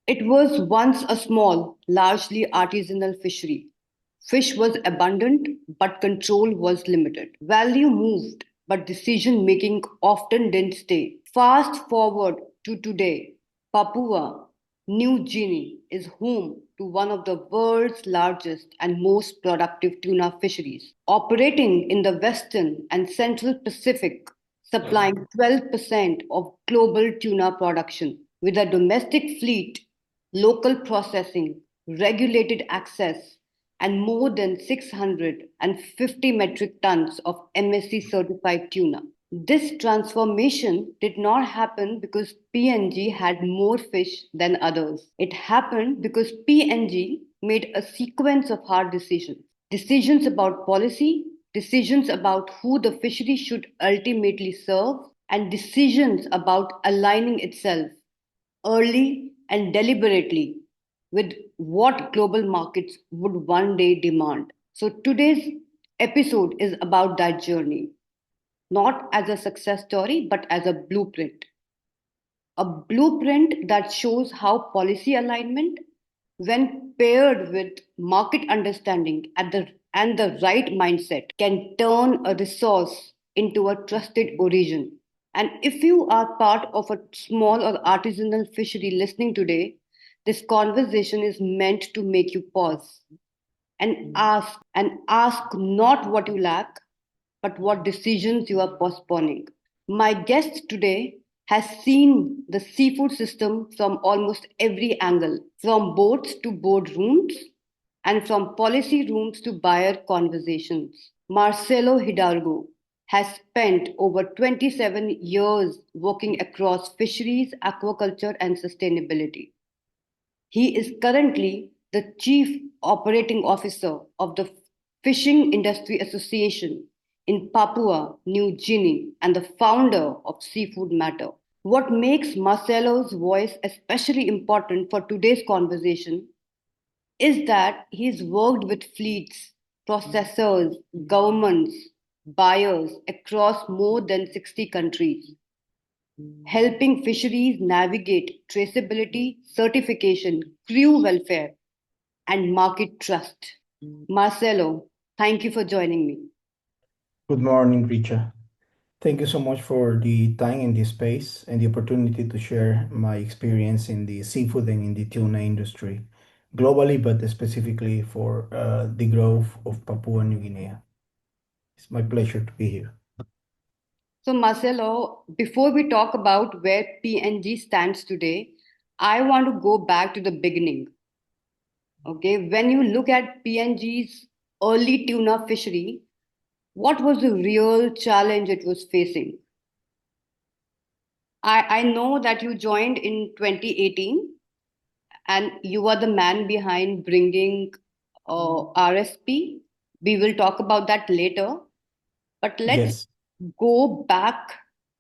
It was once a small, largely artisanal fishery. Fish was abundant, but control was limited. Value moved, but decision making often didn't stay. Fast forward to today, Papua New Guinea is home to one of the world's largest and most productive tuna fisheries, operating in the western and central Pacific, supplying 12% of global tuna production. With a domestic fleet, local processing, regulated access, and more than 650 metric tons of MSC certified tuna. This transformation did not happen because PNG had more fish than others. It happened because PNG made a sequence of hard decisions. Decisions about policy, decisions about who the fishery should ultimately serve, and decisions about aligning itself early and deliberately with what global markets would one day demand. So today's episode is about that journey, not as a success story, but as a blueprint. A blueprint that shows how policy alignment, when paired with market understanding and the right mindset, can turn a resource into a trusted origin. And if you are part of a small or artisanal fishery listening today, this conversation is meant to make you pause and ask not what you lack, but what decisions you are postponing. My guest today has seen the seafood system from almost every angle, from boats to boardrooms, and from policy rooms to buyer conversations. Marcelo Hidalgo has spent over 27 years working across fisheries, aquaculture, and sustainability. He is currently the Chief Operating Officer of the Fishing Industry Association in Papua New Guinea and the founder of Seafood Matter. What makes Marcelo's voice especially important for today's conversation is that he's worked with fleets, processors, governments, buyers across more than 60 countries, helping fisheries navigate traceability, certification, crew welfare, and market trust. Marcelo, thank you for joining me. Good morning, Richa. Thank you so much for the time in this space and the opportunity to share my experience in the seafood and in the tuna industry globally, but specifically for the growth of Papua New Guinea. It's my pleasure to be here. So, Marcelo, before we talk about where PNG stands today, I want to go back to the beginning. Okay, when you look at PNG's early tuna fishery, what was the real challenge it was facing? I know that you joined in 2018 and you are the man behind bringing RSP. We will talk about that later. But let's Yes. go back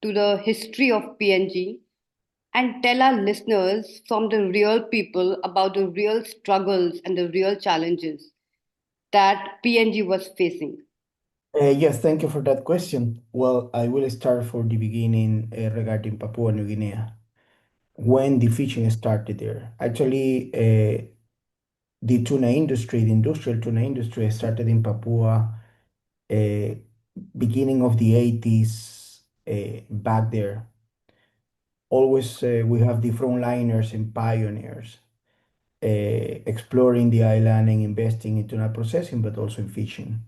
to the history of PNG and tell our listeners from the real people about the real struggles and the real challenges that PNG was facing. Yes, thank you for that question. Well, I will start for the beginning regarding Papua New Guinea. When the fishing started there, actually, the tuna industry, the industrial tuna industry, started in Papua uh, beginning of the 80s back there. Always we have the frontliners and pioneers exploring the island and investing in tuna processing, but also in fishing.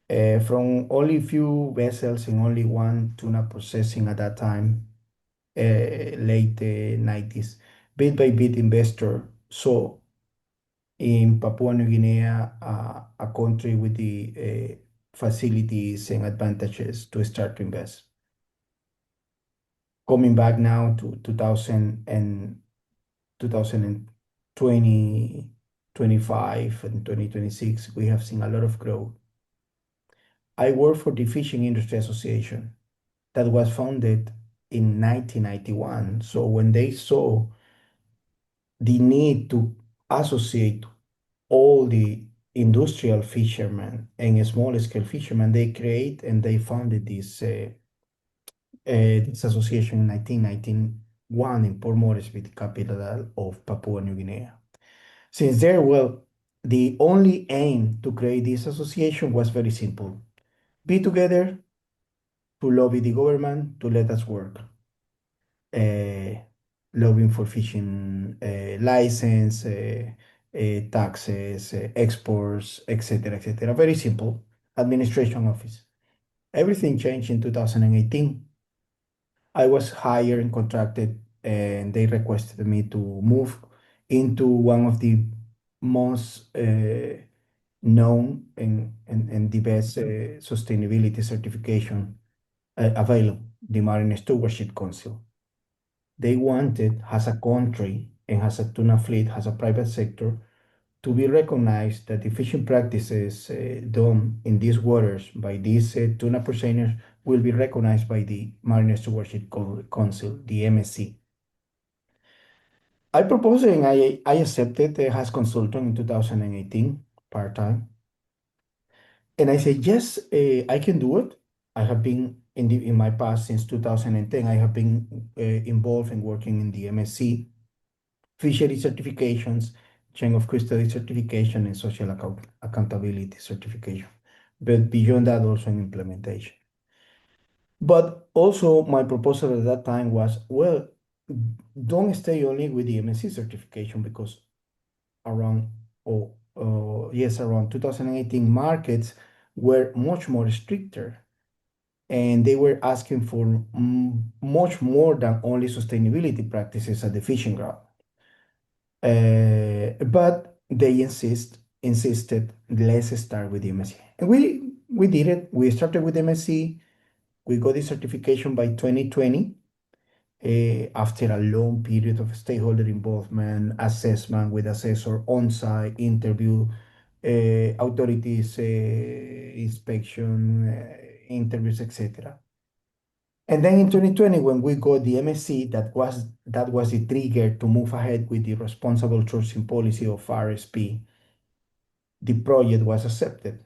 From only few vessels and only one tuna processing at that time, late 90s, bit by bit investor saw in Papua New Guinea, a country with the facilities and advantages to start to invest. Coming back now to 2000 and 2020, 25, and 2026, we have seen a lot of growth. I work for the Fishing Industry Association that was founded in 1991. So when they saw the need to associate all the industrial fishermen and small scale fishermen, they create and they founded this association in 1991. one in Port Moresby, the capital of Papua New Guinea. Since there, well, the only aim to create this association was very simple: be together to lobby the government to let us work, uh, lobbying for fishing license, taxes, exports, etc., etc. Very simple administration office. Everything changed in 2018. I was hired and contracted, and they requested me to move into one of the most known and the best sustainability certification available, the Marine Stewardship Council. They wanted, as a country and as a tuna fleet, as a private sector, to be recognized that the fishing practices done in these waters by these tuna purseaners will be recognized by the Marine Stewardship Council, the MSC. I proposed and I accepted as consultant in 2018, part-time. And I said, yes, I can do it. I have been in my past since 2010, I have been involved in working in the MSC, fishery certifications, chain of custody certification, and social accountability certification. But beyond that, also in implementation. But also, my proposal at that time was, well, don't stay only with the MSC certification, because around, yes, around 2018, markets were much more stricter, and they were asking for much more than only sustainability practices at the fishing ground. But they insisted, let's start with the MSc. And we did it. We started with MSc. We got the certification by 2020, after a long period of stakeholder involvement, assessment with assessor, on-site interview, authorities, inspection, interviews, etc. And then in 2020, when we got the MSc, that was the trigger to move ahead with the responsible sourcing policy of RSP. The project was accepted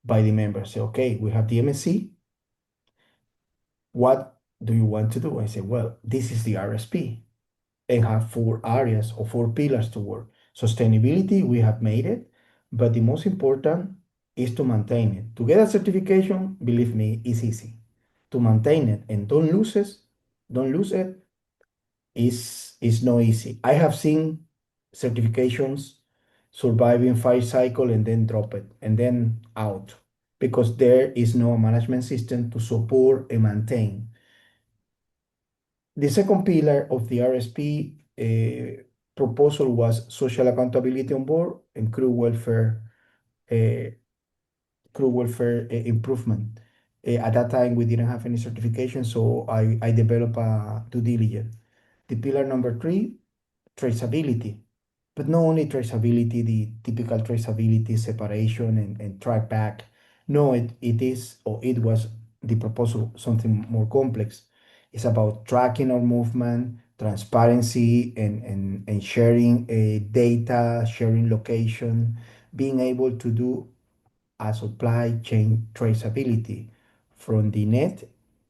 by the members. Say, okay, we have the MSc. What do you want to do? I said, well, this is the RSP, and have 4 areas or 4 pillars to work. Sustainability, we have made it, but the most important is to maintain it. To get a certification, believe me, is easy. To maintain it and don't lose it is not easy. I have seen certifications surviving 5 cycle and then drop it and then out, because there is no management system to support and maintain. The second pillar of the RSP proposal was social accountability on board and uh, crew welfare improvement. At that time, we didn't have any certification, so I developed a due diligence. The pillar number 3, traceability, but not only traceability, the typical traceability, separation and track back. No, it was the proposal something more complex. It's about tracking our movement, transparency, and sharing data, sharing location, being able to do a supply chain traceability from the net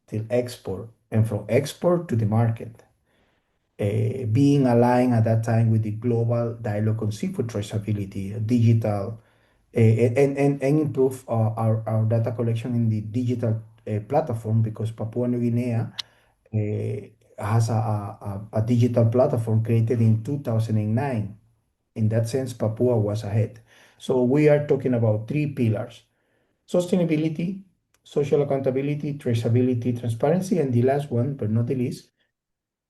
till export and from export to the market. Being aligned at that time with the global dialogue on seafood traceability, digital, and improve our data collection in the digital platform, because Papua New Guinea has a digital platform created in 2009. In that sense, Papua was ahead. So we are talking about 3 pillars: sustainability, social accountability, traceability, transparency, and the last one, but not the least,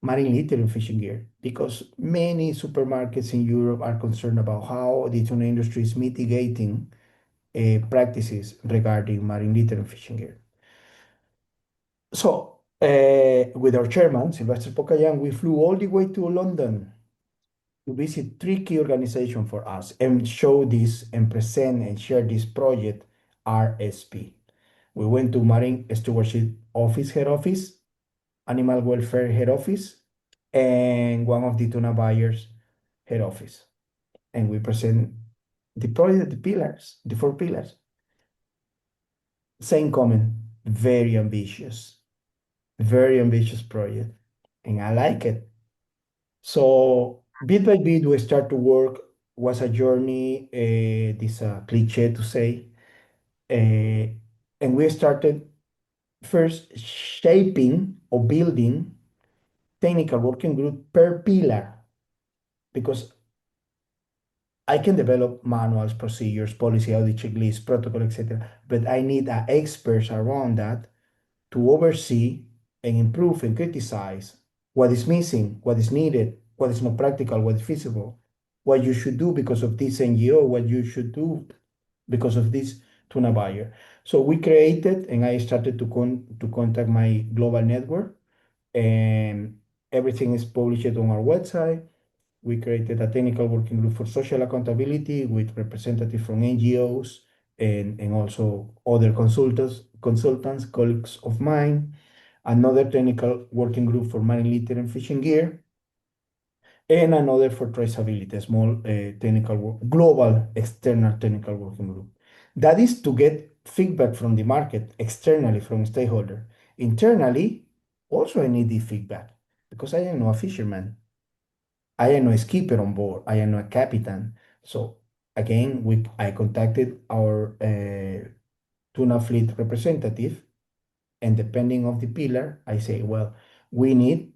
marine litter and fishing gear, because many supermarkets in Europe are concerned about how the tuna industry is mitigating practices regarding marine litter and fishing gear. So, with our chairman, Sylvester Pocayan, we flew all the way to London to visit 3 key organizations for us and show this and present and share this project, RSP. We went to Marine Stewardship Office, head office, Animal Welfare head office, and one of the tuna buyers head office. And we present the project, the pillars, the 4 pillars. Same comment, very ambitious project. and I like it. So bit by bit, we start to work. Was a journey. This cliche to say, and we started first shaping or building technical working group per pillar because I can develop manuals, procedures, policy, audit checklist, protocol, etc. But I need experts around that to oversee and improve and criticize what is missing, what is needed, what is not practical, what is feasible, what you should do because of this NGO, what you should do because of this tuna buyer. So we created, and I started to contact my global network, and everything is published on our website. We created a technical working group for social accountability with representatives from NGOs and also other consultants, colleagues of mine. Another technical working group for marine litter and fishing gear, and another for traceability, a small global external technical working group. That is to get feedback from the market externally from stakeholder. Internally, also I need the feedback because I am not a fisherman. I am no skipper on board. I am no captain. So again, I contacted our tuna fleet representative, and depending of the pillar, I say, well, we need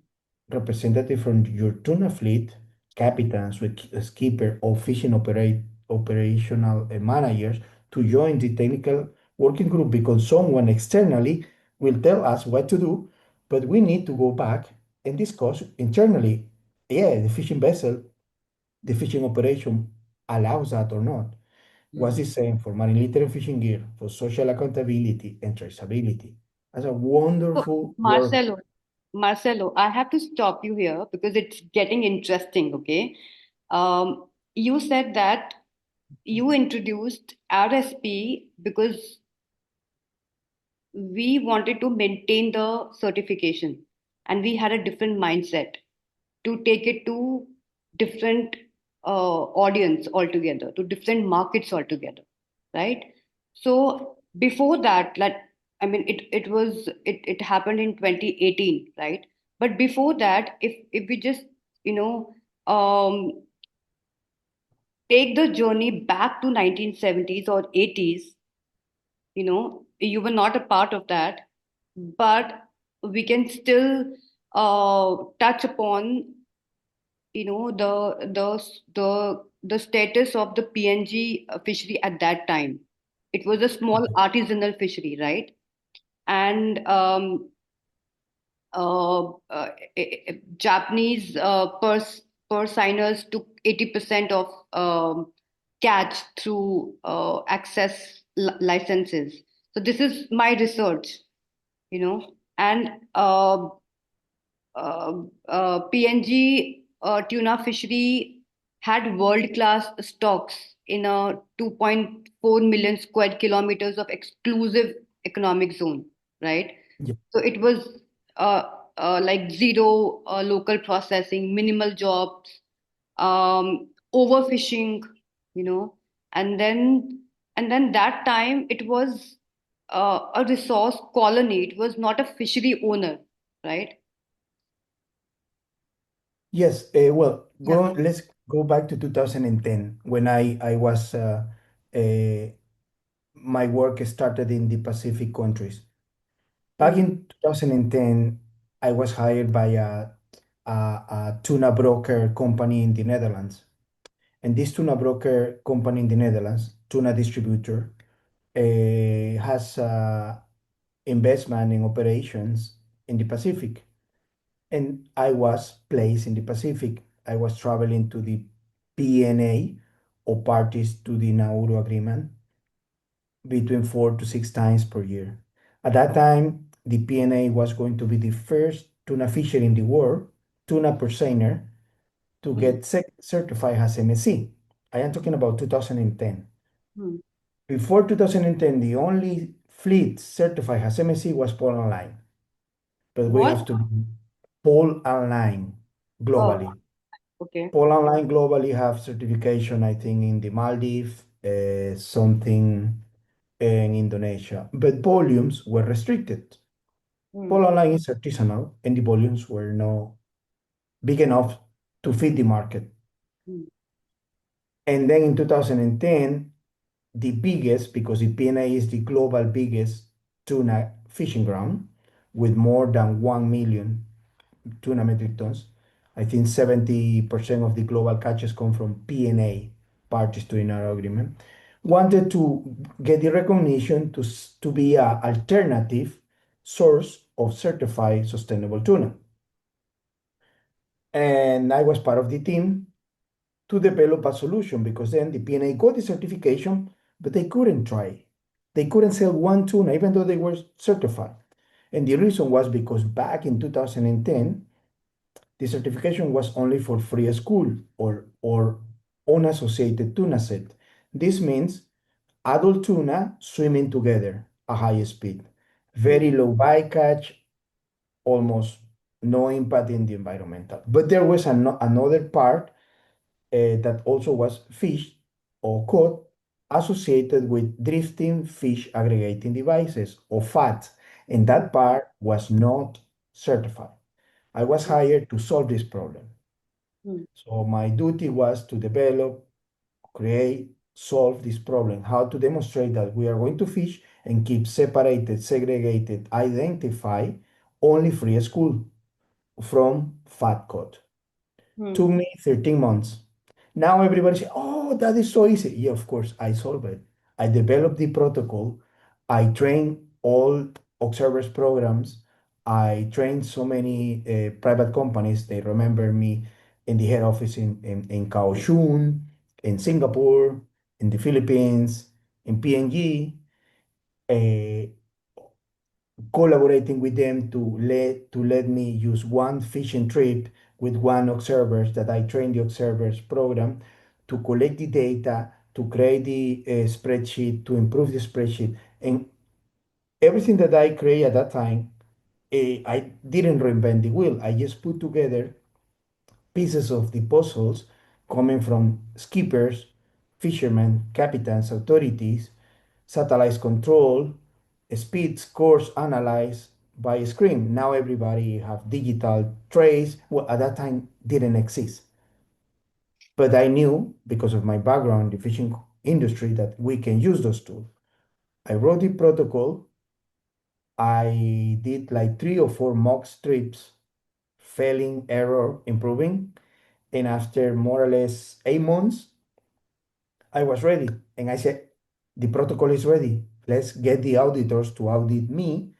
representative from your tuna fleet, captains, with skipper, or fishing operational managers to join the technical working group because someone externally will tell us what to do, but we need to go back and discuss internally. Yeah, the fishing vessel, the fishing operation allows that or not. What's the Hmm. same for marine litter and fishing gear, for social accountability and traceability? That's a So, wonderful work. Marcelo, I have to stop you here because it's getting interesting, okay? You said that you introduced RSP because we wanted to maintain the certification and we had a different mindset to take it to different audience altogether, to different markets altogether, right? So before that, like, I mean, it happened in 2018, right? But before that, if we just, you know, take the journey back to 1970s or 80s, you were not a part of that, but we can still touch upon the status of the PNG fishery at that time. It was a small artisanal fishery, right? And Japanese purse signers took 80% of catch through access licenses. So this is my research, and PNG tuna fishery had world-class stocks in a 2.4 million square kilometers of exclusive economic zone, right? Yeah. So it was like zero local processing, minimal jobs, overfishing, you know, and then that time it was a resource colony. It was not a fishery owner, right? Yes, well, Yeah. let's go back to 2010 when I was uh, my work started in the Pacific countries. Back Hmm. in 2010, I was hired by a tuna broker company in the Netherlands. And this tuna broker company in the Netherlands, tuna distributor, has investment in operations in the Pacific. And I was placed in the Pacific. I was traveling to the PNA or parties to the Nauru Agreement between 4 to 6 times per year. At that time, the PNA was going to be the first tuna fishery in the world, tuna per seiner, to Hmm. get certified as MSC. I am talking about 2010. Hmm. Before 2010, the only fleet certified as MSC was Pole Online, but we What? have to be Pole Online Oh, globally. okay. Pole Online globally have certification, I think, in the Maldives, something in Indonesia, but volumes were restricted. Hmm. Pole Online is artisanal, and the volumes were no. big enough to feed the market. mm, And then in 2010, the biggest, because the PNA is the global biggest tuna fishing ground with more than 1 million tuna metric tons. I think 70% of the global catches come from PNA parties to the NAR agreement. Wanted to get the recognition to be an alternative source of certified sustainable tuna. And I was part of the team to develop a solution because then the PNA got the certification, but they couldn't try. They couldn't sell one tuna even though they were certified. And the reason was because back in 2010, the certification was only for free school or unassociated tuna set. This means adult tuna swimming together at high speed, mm, very low bycatch, almost no impact in the environmental. But there was another part that also was fished or caught associated with drifting fish aggregating devices or FAT, and mm, that part was not certified. I was mm, hired to solve this problem. mm, So my duty was to develop, create, solve this problem, how to demonstrate that we are going to fish and keep separated, segregated, identify only free school from fat cod. mm, Took me 13 months. Now everybody say, oh, that is so easy. Yeah, of course, I solved it. I developed the protocol. I trained all observers programs. I trained so many private companies. They remember me in the head office in Kaohsiung, in Singapore, in the Philippines, in PNG. Uh, Collaborating with them to let me use one fishing trip with one observers that I train the observers program to collect the data, to create the spreadsheet, to improve the spreadsheet, and everything that I create at that time, I didn't reinvent the wheel. I just put together pieces of the puzzles coming from skippers, fishermen, captains, authorities, satellite control, speeds, course analyzed by screen. Now everybody have digital trace. Well, at that time didn't exist. But I knew because of my background in the fishing industry that we can use those tools. I wrote the protocol. I did like 3 or 4 mock strips, failing, error, improving. And after more or less 8 months, I was ready. And I said, the protocol is ready. Let's get the auditors to audit me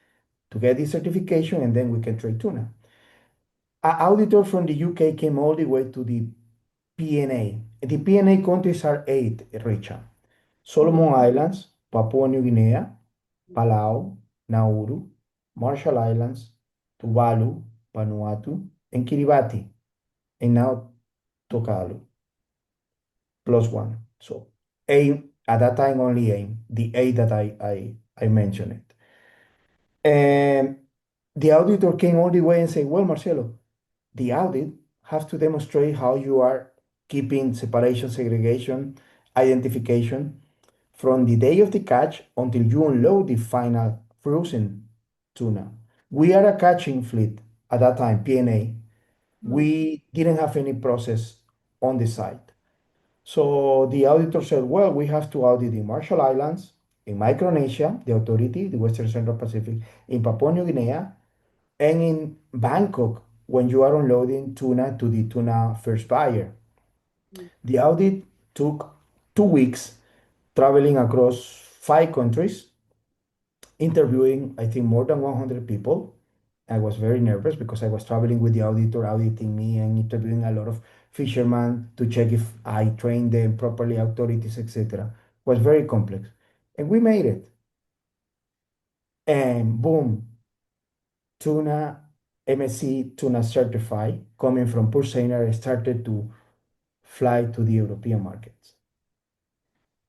to get the certification, and then we can trade tuna. An auditor from the UK came all the way to the PNA. The PNA countries are 8, Richa. mm, Solomon Islands, Papua New Guinea, Palau, Nauru, Marshall Islands, Tuvalu, Vanuatu, and Kiribati, and now Tokalu, +1. So AIM, at that time only AIM, the 8 that I mentioned it. And the auditor came all the way and said, well, Marcelo, the audit has to demonstrate how you are keeping separation, segregation, identification from the day of the catch until you unload the final frozen tuna. We are a catching fleet at that time, PNA. mm, We didn't have any process on the site. So the auditor said, well, we have to audit the Marshall Islands, in Micronesia, the authority, the Western Central Pacific, in Papua New Guinea, and in Bangkok when you are unloading tuna to the tuna first buyer. mm, The audit took 2 weeks, traveling across 5 countries, interviewing, I think, more than 100 people. I was very nervous because I was traveling with the auditor auditing me and interviewing a lot of fishermen to check if I trained them properly, authorities, etc. It was very complex. And we made it. And boom, tuna, MSC tuna certified, coming from Purseiner, started to fly to the European markets.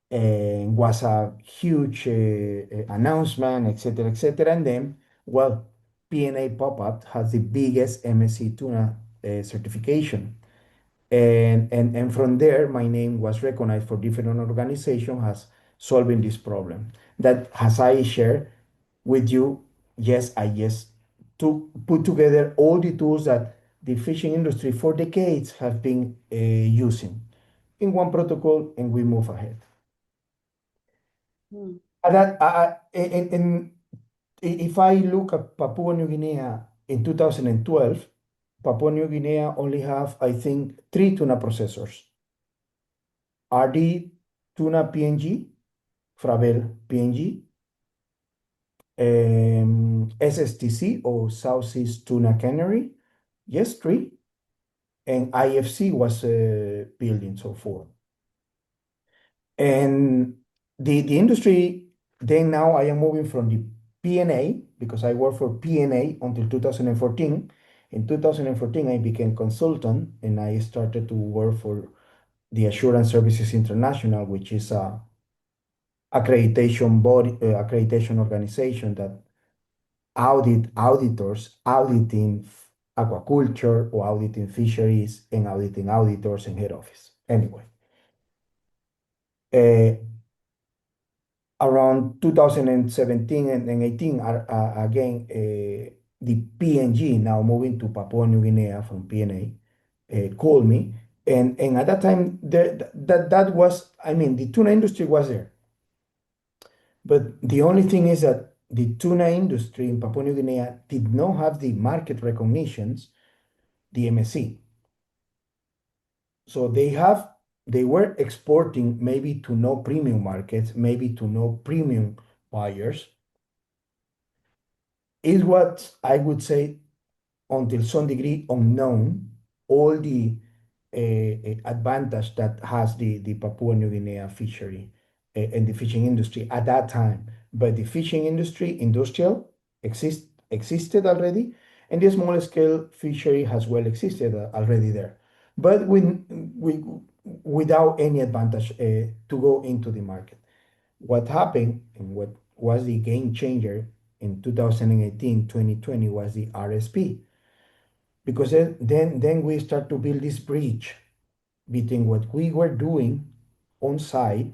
And was a huge announcement, etc., etc. And then, well, PNA Pop-Up has the biggest MSC tuna certification. And from there, my name was recognized for different organizations as solving this problem. That, as I share with you, yes, I just to put together all the tools that the fishing industry for decades have been using in one protocol, and we move ahead. Hmm. If I look at Papua New Guinea in 2012, Papua New Guinea only have, I think, three tuna processors. RD Tuna PNG, Fravel PNG, SSTC or Southeast Tuna Cannery, yes, three, and IFC was building so forth. And the industry, then now I am moving from the PNA because I worked for PNA until 2014. In 2014, I became consultant and I started to work for the Assurance Services International, which is a accreditation body, accreditation organization that auditors auditing aquaculture or auditing fisheries and auditing auditors in head office. Anyway, uh, around 2017 and 18, again, the PNG, now moving to Papua New Guinea from PNA, called me. And at that time, that was, I mean, the tuna industry was there. But the only thing is that the tuna industry in Papua New Guinea did not have the market recognitions, the MSC. So they were exporting maybe to no premium markets, maybe to no premium buyers. Is what I would say until some degree unknown all the advantage that has the Papua New Guinea fishery and the fishing industry at that time. But the fishing industry, industrial, existed already, and the small scale fishery has well existed already there. But without any advantage to go into the market. What happened and what was the game changer in 2018, 2020 was the RSP, because then we start to build this bridge between what we were doing on site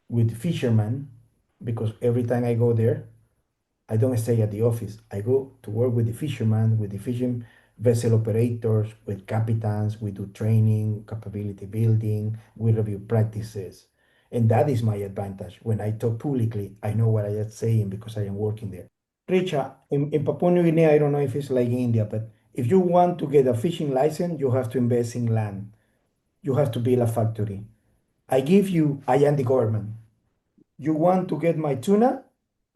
with fishermen, because every time I go there, I don't stay at the office. I go to work with the fishermen, with the fishing vessel operators, with captains. We do training, capability building, we review practices. And that is my advantage. When I talk publicly, I know what I am saying because I am working there. Richa, in Papua New Guinea, I don't know if it's like India, but if you want to get a fishing license, you have to invest in land. You have to build a factory. I am the government. You want to get my tuna?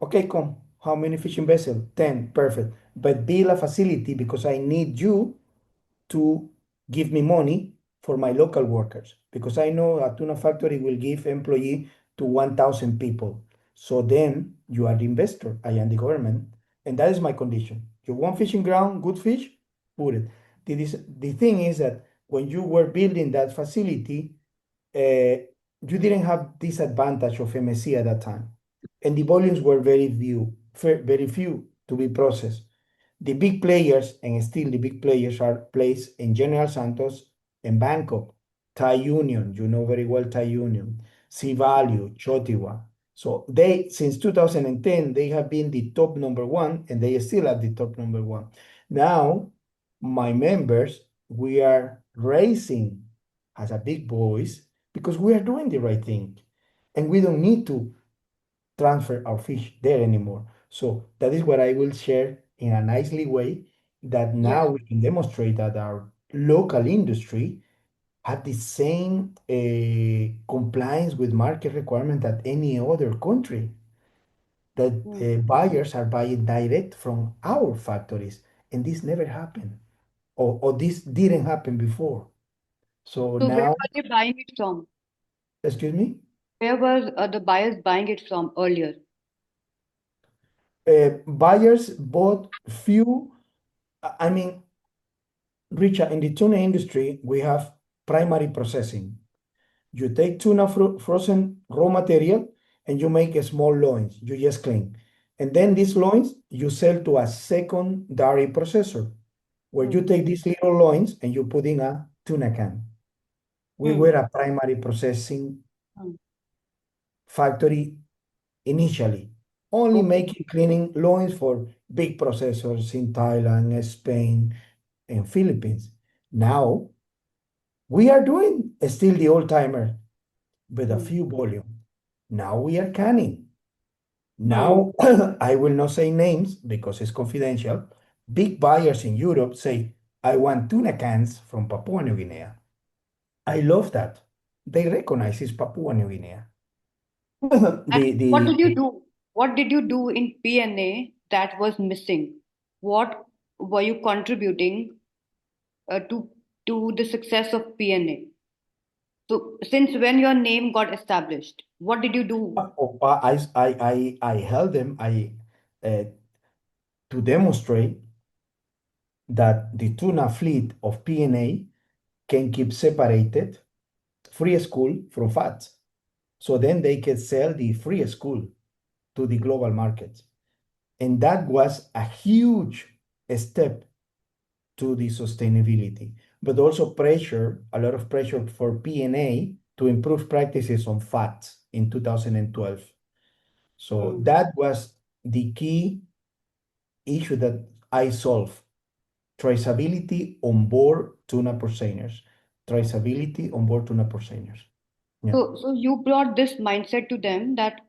Okay, come. How many fishing vessels? 10. Perfect. But build a facility because I need you to give me money for my local workers because I know a tuna factory will give employee to 1,000 people. So then you are the investor, I am the government, and that is my condition. You want fishing ground, good fish, put it. The thing is that when you were building that facility, you didn't have this advantage of MSC at that time, and the volumes were very few to be processed. The big players, and still the big players, are placed in General Santos and Bangkok. Thai Union, you know very well Thai Union, Sea Value, Chotiwa. So they, since 2010, they have been the top number one, and they still have the top number one. Now, my members, we are raising as a big voice because we are doing the right thing, and we don't need to transfer our fish there anymore. So that is what I will share in a nicely way, that Yeah. now we can demonstrate that our local industry have the same compliance with market requirement that any other country, that Hmm. buyers are buying direct from our factories, and this never happened, or this didn't happen before. So So where now, were they buying it from? excuse me, Where were the buyers buying it from earlier? buyers bought few. I mean, Richa, in the tuna industry, we have primary processing. You take tuna frozen raw material and you make a small loins. You just clean. And then these loins you sell to a secondary processor, where Hmm. you take these little loins and you put in a tuna can. We Hmm. were a primary processing Hmm. factory initially, only Okay. making cleaning loins for big processors in Thailand, Spain. in Philippines. Now we are doing still the old timer with a Hmm. few volume. Now we are canning. Hmm. Now I will not say names because it's confidential. Big buyers in Europe say, I want tuna cans from Papua New Guinea. I love that. They recognize it's Papua New Guinea. And the what the did you do? What did you do in PNA that was missing? What were you contributing to the success of PNA? So, since when your name got established, what did you do? I help them uh, to demonstrate that the tuna fleet of PNA can keep separated free school from fats. So then they can sell the free school to the global markets. And that was a huge step to the sustainability, but also pressure, a lot of pressure for PNA to improve practices on fats in 2012. So Hmm. that was the key issue that I solved. Traceability on board tuna portioners. Traceability on board tuna portioners. Yeah. So you brought this mindset to them that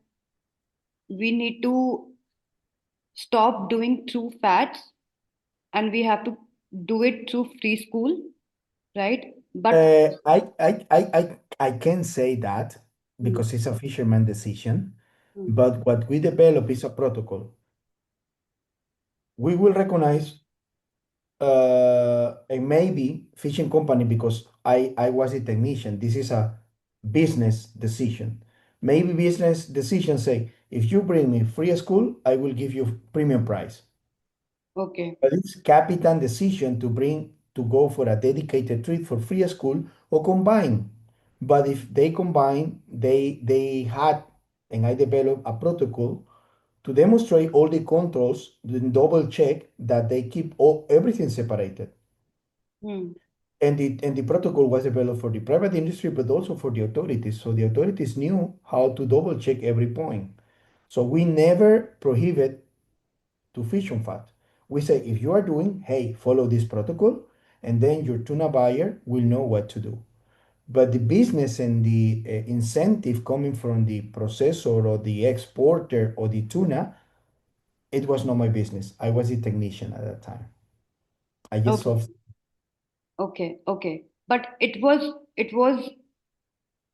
we need to stop doing through fats and we have to do it through free school, right? But I can say that hmm, because it's a fisherman decision, hmm, but what we develop is a protocol. We will recognize a maybe fishing company because I was a technician. This is a business decision. Maybe business decision say, if you bring me free school, I will give you premium price. okay. But it's capital decision to bring to go for a dedicated trip for free school or combine. But if they combine, they had and I developed a protocol to demonstrate all the controls, then double check that they keep everything separated. Hmm, And the protocol was developed for the private industry, but also for the authorities. So the authorities knew how to double check every point. So we never prohibit to fish on fat. We say, if you are doing, hey, follow this protocol, and then your tuna buyer will know what to do. But the business and the incentive coming from the processor or the exporter or the tuna, it was not my business. I was a technician at that time. I just okay, solved. okay. But it was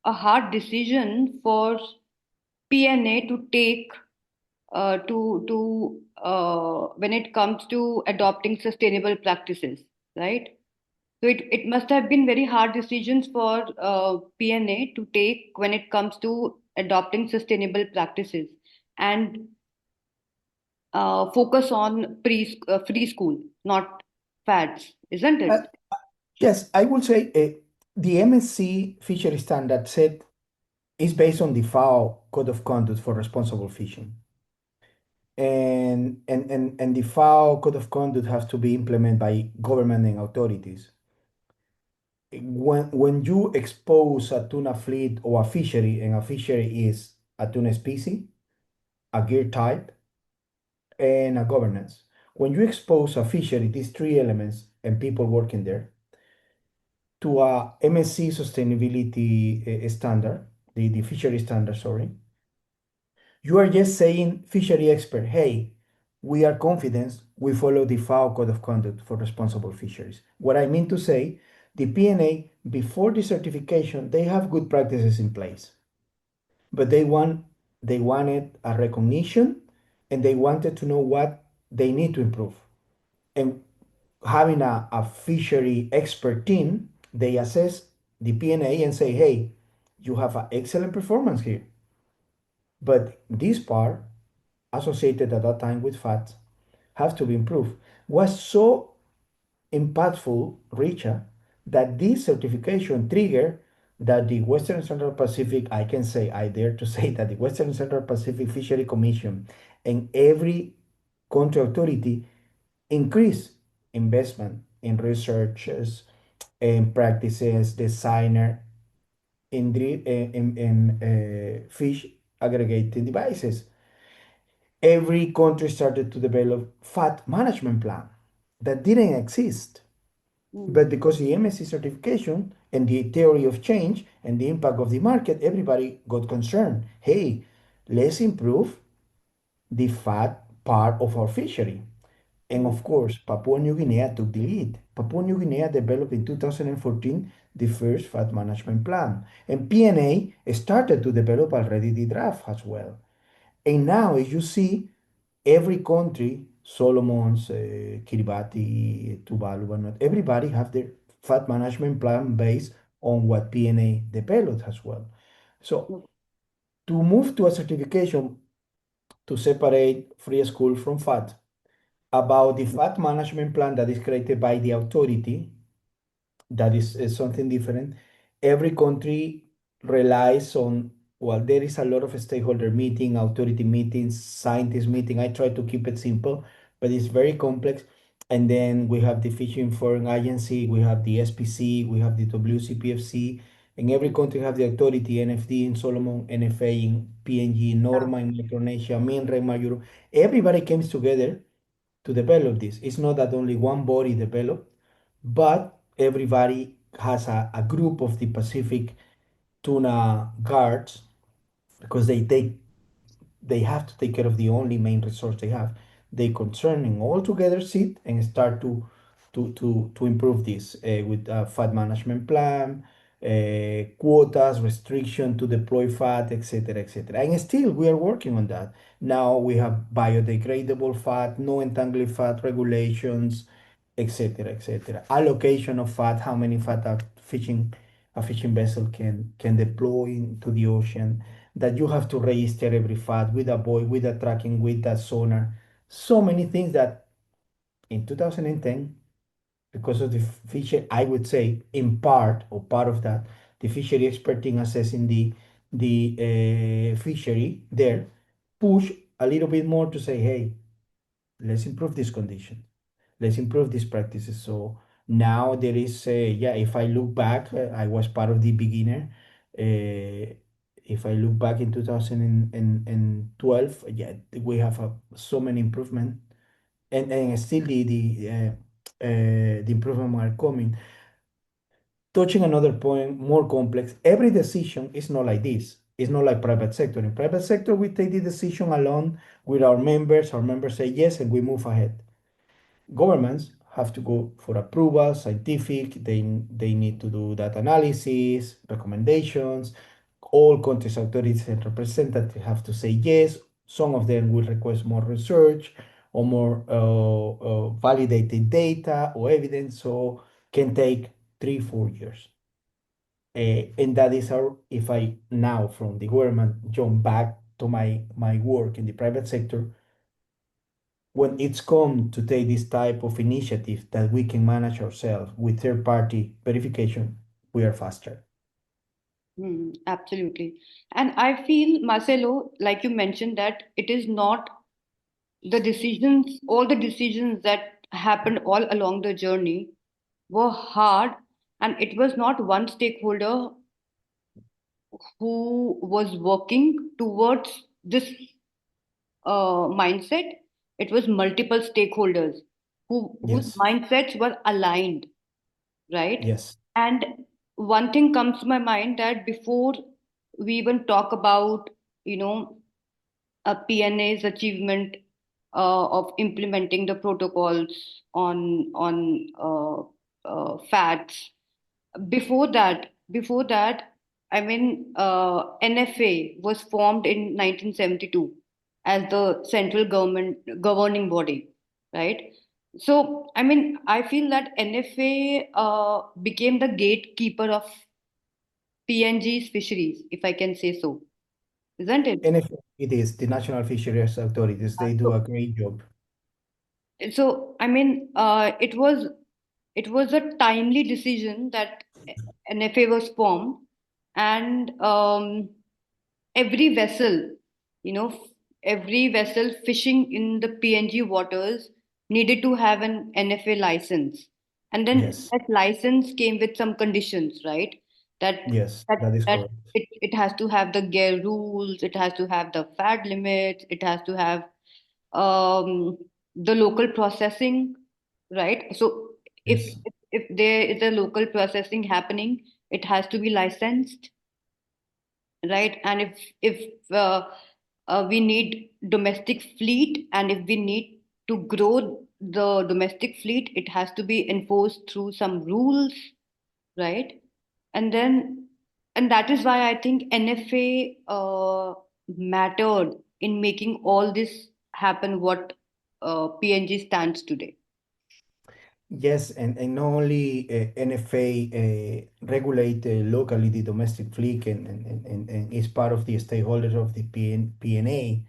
a hard decision for PNA to take to when it comes to adopting sustainable practices, right? So it must have been very hard decisions for PNA to take when it comes to adopting sustainable practices and focus on free school, not fads, isn't Uh, it? yes, I would say the MSC fishery standard set is based on the FAO Code of Conduct for Responsible Fishing. And the FAO Code of Conduct has to be implemented by government and authorities. When you expose a tuna fleet or a fishery, and a fishery is a tuna species, a gear type, and a governance. When you expose a fishery, these three elements and people working there, to a MSC sustainability standard, the fishery standard, sorry, you are just saying, fishery expert, hey, we are confident we follow the FAO Code of Conduct for Responsible Fisheries. What I mean to say, the PNA, before the certification, they have good practices in place, but they wanted a recognition and they wanted to know what they need to improve. And having a fishery expert team, they assess the PNA and say, hey, you have an excellent performance here. But this part, associated at that time with fats, have to be improved. Was so impactful, Richa, that this certification triggered that the Western Central Pacific, I can say, I dare to say that the Western Central Pacific Fishery Commission and every country authority increase investment in researches and practices, designer in fish aggregating devices. Every country started to develop fat management plan that didn't exist. Mm. But because the MSC certification and the theory of change and the impact of the market, everybody got concerned. Hey, let's improve the fat part of our fishery. And Mm. of course, Papua New Guinea took the lead. Papua New Guinea developed in 2014 the first fat management plan. And PNA started to develop already the draft as well. And now, as you see, every country, Solomons, Kiribati, Tuvalu, Vanuatu, everybody have their fat management plan based on what PNA developed as well. So Mm. to move to a certification to separate free school from fat, about the fat management plan that is created by the authority, that is something different. Every country relies on, well, there is a lot of stakeholder meeting, authority meetings, scientist meeting. I try to keep it simple, but it's very complex. And then we have the Fishing Foreign Agency, we have the SPC, we have the WCPFC, and every country have the authority, NFD in Solomon, NFA in PNG, Yeah. Norma in Micronesia, MINREMA, Europe. Everybody comes together to develop this. It's not that only one body developed, but everybody has a group of the Pacific tuna guards because they have to take care of the only main resource they have. They concerning all together sit and start to improve this with a fat management plan, quotas, restriction to deploy fat, etc., etc. And still we are working on that. Now we have biodegradable fat, no entangling fat regulations, etc., etc. Allocation of fat, how many fat a fishing vessel can deploy into the ocean, that you have to register every fat with a buoy, with a tracking, with a sonar. So many things that in 2010, because of the fishery, I would say in part or part of that, the fishery expert in assessing the fishery there push a little bit more to say, hey, let's improve this condition, let's improve these practices. So now there is yeah, if I look back, I was part of the beginner. If I look back in 2012, yeah, we have so many improvement, and still the improvement are coming. Touching another point, more complex, every decision is not like this. It's not like private sector. In private sector, we take the decision alone with our members say yes, and we move ahead. Governments have to go for approval, scientific, they need to do data analysis, recommendations. All countries' authorities and representatives have to say yes. Some of them will request more research or more validated data or evidence, so can take 3, 4 years. And that is our, if I now from the government jump back to my work in the private sector, when it's come to take this type of initiative that we can manage ourselves with third party verification, we are faster. Mm, absolutely. And I feel, Marcelo, like you mentioned, that it is not the decisions, all the decisions that happened all along the journey were hard, and it was not one stakeholder who was working towards this mindset. It was multiple stakeholders whose Yes, mindsets were aligned, right? yes, And one thing comes to my mind, that before we even talk about, you know, a PNA's achievement of implementing the protocols on fats. Before that, I mean, NFA was formed in 1972 as the central government governing body, right? So, I mean, I feel that NFA became the gatekeeper of PNG's fisheries, if I can say so, isn't it? and if it is the national fisheries authorities, they do So, a great job. so I mean, it was a timely decision that NFA was formed, and every vessel, you know, every vessel fishing in the PNG waters needed to have an NFA license, and then Yes, that license came with some conditions, right? That yes, that that is that correct. it has to have the gear rules, it has to have the fat limits, it has to have um, the local processing, right? So if Yes, if there is a local processing happening, it has to be licensed, right? And if we need domestic fleet, and if we need to grow the domestic fleet, it has to be enforced through some rules, right? And then, and that is why I think NFA mattered in making all this happen, what PNG stands today. Yes, and not only NFA regulate locally the domestic fleet and is part of the stakeholders of the PNA,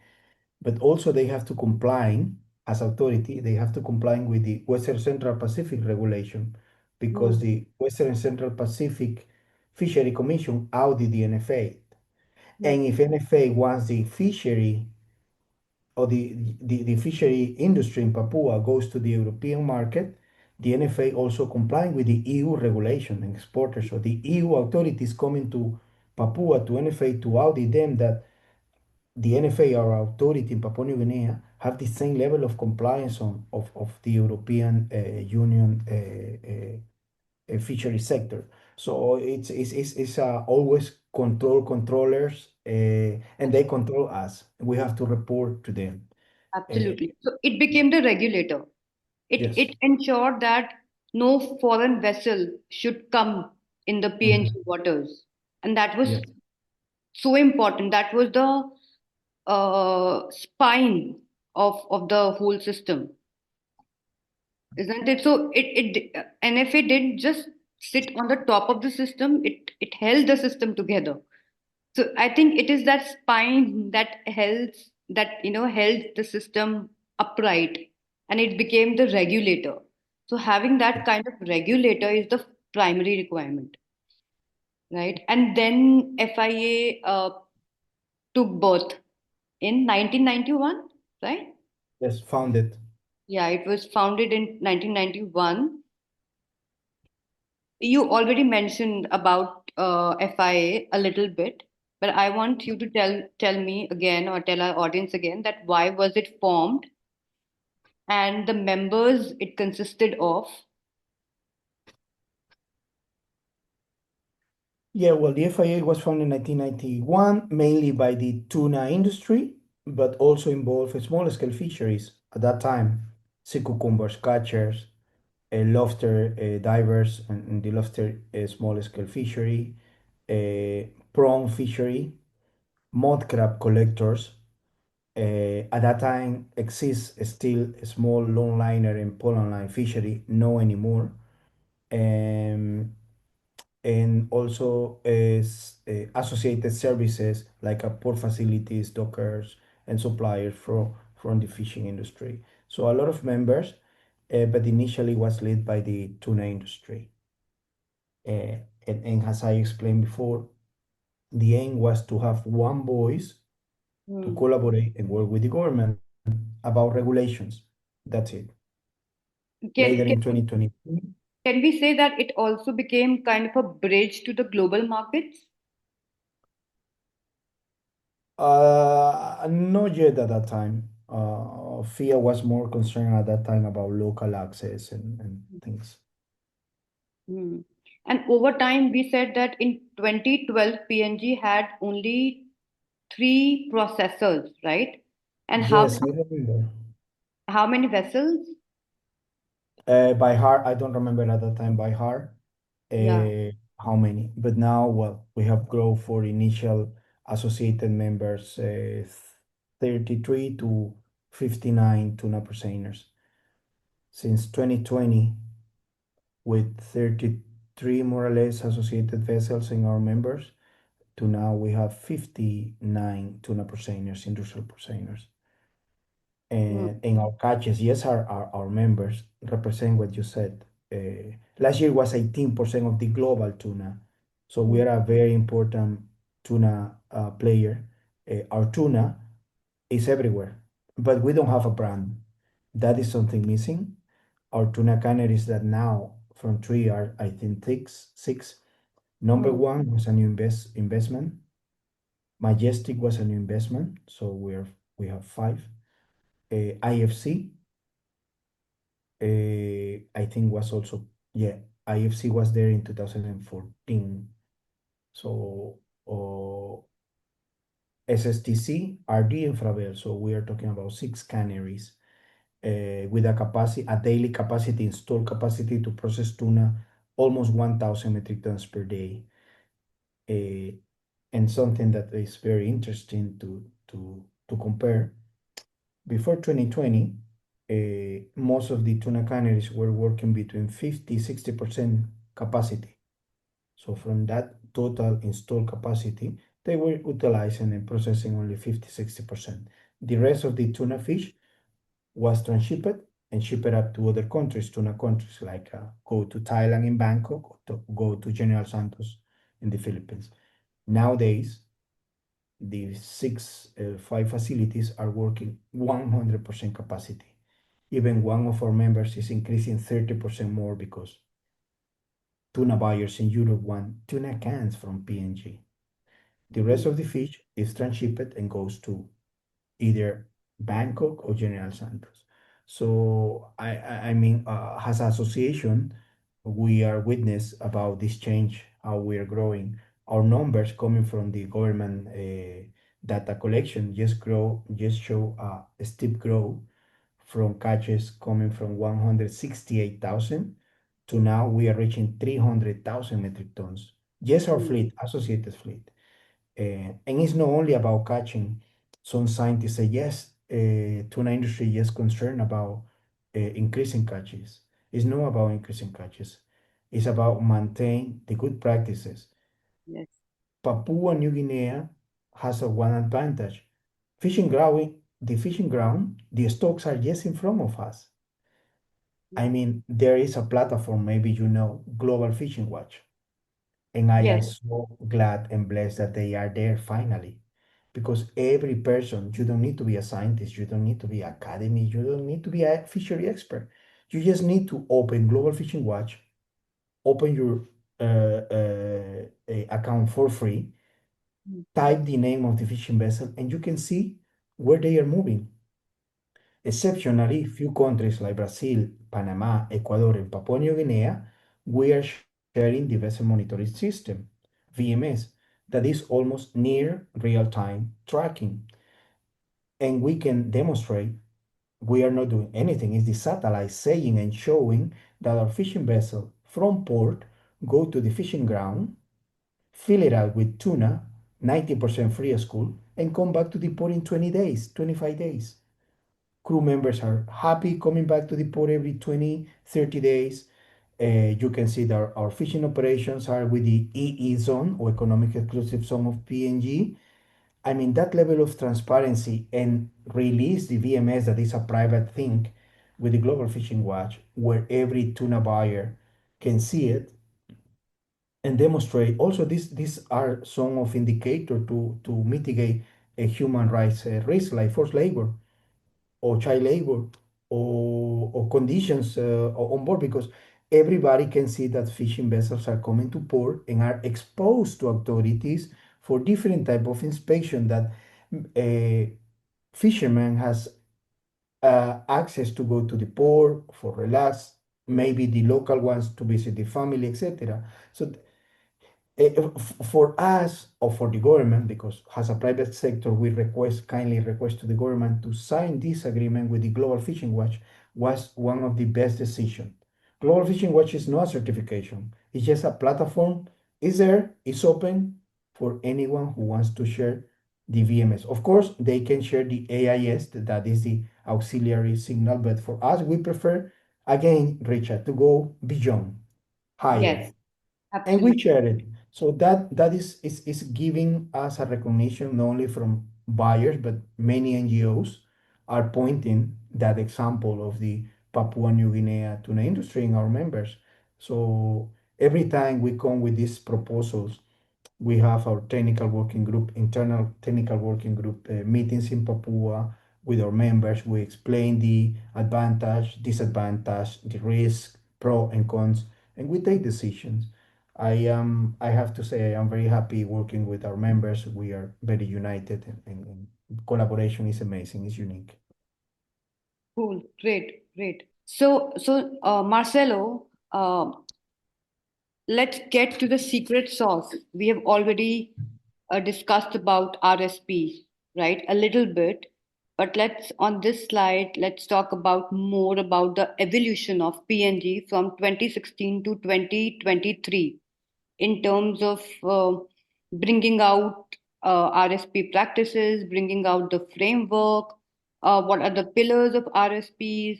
but also they have to comply as authority, they have to comply with the Western Central Pacific regulation because Hmm. the Western Central Pacific Fishery Commission audit the NFA. Hmm. And if NFA wants the fishery or the fishery industry in Papua goes to the European market, the NFA also complying with the EU regulation and exporters. So the EU authorities coming to Papua to NFA to audit them that the NFA or authority in Papua New Guinea have the same level of compliance of the European Union fishery sector. So it's always controllers and they control us. We have to report to them. Uh, Absolutely. So it became the regulator. yes. It ensured that no foreign vessel should come in the PNG Mhm. waters. And that was Yes. so important. That was the spine of the whole system, isn't it? So NFA didn't just sit on the top of the system, it held the system together. So I think it is that spine that held the system upright, and it became the regulator. So having that kind of regulator is the primary requirement, right? And then FIA took birth in 1991, right? Yes. Found it. Yeah, it was founded in 1991. You already mentioned about FIA a little bit, but I want you to tell me again, or tell our audience again, that why was it formed and the members it consisted of. Yeah, well, the FIA was founded in 1991 mainly by the tuna industry, but also involved small scale fisheries at that time, sea cucumbers catchers, lobster divers, and the lobster small scale fishery, prawn fishery, mud crab collectors. At that time, exists still a small longliner and polyline fishery, no anymore. Um, and also is associated services like port facilities, dockers, and suppliers from the fishing industry. So a lot of members, but initially was led by the tuna industry. And as I explained before, the aim was to have one voice to Hmm. collaborate and work with the government about regulations. That's it. Later Can, in can, 2023, can we say that it also became kind of a bridge to the global markets? not yet at that time. FIA was more concerned at that time about local access and things. Hmm. And over time, we said that in 2012, PNG had only three processors, right? And Yes, I remember. how many vessels? By heart, I don't remember at that time by heart Yeah. uh, how many, but now, well, we have grown for initial associated members 33 to 59 tuna percenters. Since 2020, with 33 more or less associated vessels in our members, to now we have 59 tuna percenters, industrial percenters. Hmm. And our catches, yes, our members represent what you said. Last year was 18% of the global tuna. So we Hmm. are a very important tuna player. Our tuna is everywhere, but we don't have a brand. That is something missing. Our tuna canneries that now from three are, I think, six. Number Hmm. one was a new investment. Majestic was a new investment, so we have five. IFC, I think was also, yeah. IFC was there in 2014. So SSTC, RD, and Fravel. So we are talking about 6 canneries with a daily capacity, installed capacity to process tuna, almost 1,000 metric tons per day. And something that is very interesting to compare. Before 2020, most of the tuna canneries were working between 50-60% capacity. So from that total installed capacity, they were utilizing and processing only 50-60%. The rest of the tuna fish was transshipped and shipped up to other countries, tuna countries, like go to Thailand in Bangkok, or to go to General Santos in the Philippines. Nowadays, the five facilities are working 100% capacity. Even one of our members is increasing 30% more because tuna buyers in Europe want tuna cans from PNG. The rest of the fish is transshipped and goes to either Bangkok or General Santos. So I mean, as an association, we are witness about this change, how we are growing. Our numbers coming from the government data collection just show a steep growth from catches coming from 168,000 to now we are reaching 300,000 metric tons. Just our fleet, associated fleet. And it's not only about catching. Some scientists say, yes, tuna industry is concerned about increasing catches. It's not about increasing catches. It's about maintain the good practices. Yes. Papua New Guinea has a one advantage. The fishing ground, the stocks are just in front of us. I mean, there is a platform, maybe you know, Global Fishing Watch. And I am Yes. so glad and blessed that they are there finally. Because every person, you don't need to be a scientist, you don't need to be academy, you don't need to be a fishery expert. You just need to open Global Fishing Watch, open your account for free, type the name of the fishing vessel, and you can see where they are moving. Exceptionally, few countries like Brazil, Panama, Ecuador, and Papua New Guinea, we are sharing the vessel monitoring system, VMS, that is almost near real-time tracking. And we can demonstrate we are not doing anything. It's the satellite saying and showing that our fishing vessel from port go to the fishing ground, fill it out with tuna, 90% free school, and come back to the port in 20 days, 25 days. Crew members are happy coming back to the port every 20, 30 days. You can see that our fishing operations are with the EE zone or economic exclusive zone of PNG. I mean, that level of transparency and release the VMS that is a private thing with the Global Fishing Watch, where every tuna buyer can see it and demonstrate. Also, these are some of indicator to mitigate a human rights risk like forced labor or child labor or conditions on board because everybody can see that fishing vessels are coming to port and are exposed to authorities for different type of inspection that a fisherman has access to go to the port for relax, maybe the local ones to visit the family, etc. So for us or for the government, because as a private sector, we kindly request to the government to sign this agreement with the Global Fishing Watch was one of the best decisions. Global Fishing Watch is not a certification. It's just a platform. It's there. It's open for anyone who wants to share the VMS. Of course, they can share the AIS, that is the auxiliary signal. But for us, we prefer, again, Richard, to go beyond, higher, Yes. and we Absolutely. share it. So that is giving us a recognition not only from buyers, but many NGOs are pointing that example of the Papua New Guinea tuna industry in our members. So every time we come with these proposals, we have our technical working group, internal technical working group meetings in Papua with our members. We explain the advantage, disadvantage, the risk, pro and cons, and we take decisions. I have to say, I am very happy working with our members. We are very united and collaboration is amazing, it's unique. Cool. Great. Great. So, Marcelo, let's get to the secret sauce. We have already discussed about RSP, right? A little bit. But let's, on this slide, let's talk about more about the evolution of PNG from 2016 to 2023 in terms of bringing out RSP practices, bringing out the framework, what are the pillars of RSPs,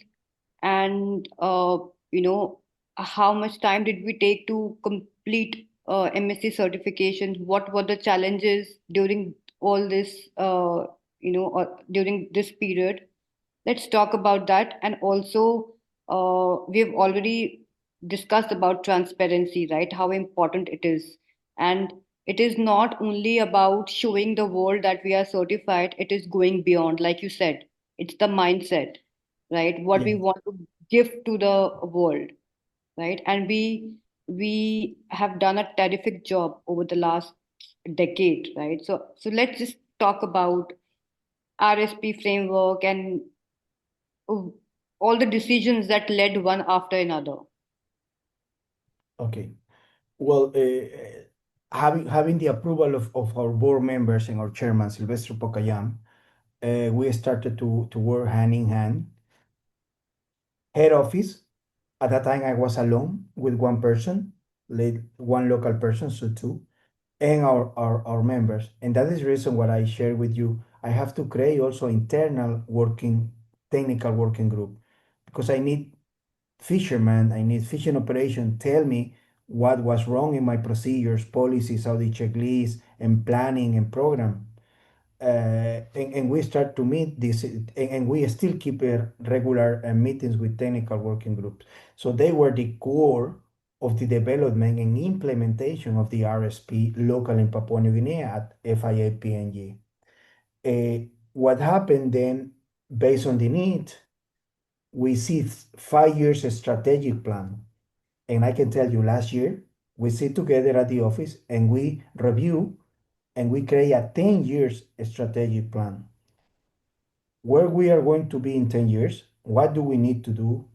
and how much time did we take to complete MSc certifications? What were the challenges during all this, during this period? Let's talk about that. And also, we've already discussed about transparency, right? How important it is. And it is not only about showing the world that we are certified, it is going beyond, like you said, it's the mindset, right? What we Yes. want to give to the world, right? And we have done a terrific job over the last decade, right? So let's just talk about RSP framework and all the decisions that led one after another. Okay. Well, having the approval of our board members and our chairman, Silvestre Pocayam, we started to work hand in hand. Head office, at that time I was alone with one person, one local person, so two, and our members. And that is the reason what I share with you. I have to create also internal working, technical working group, because I need fishermen, I need fishing operation tell me what was wrong in my procedures, policies, audit checklist, and planning and program. And we start to meet this, and we still keep regular meetings with technical working groups. So they were the core of the development and implementation of the RSP local in Papua New Guinea at FIA PNG. What happened then, based on the need, we see 5 years strategic plan. And I can tell you, last year, we sit together at the office and we review and we create a 10 years strategic plan. Where we are going to be in 10 years, what do we need to do,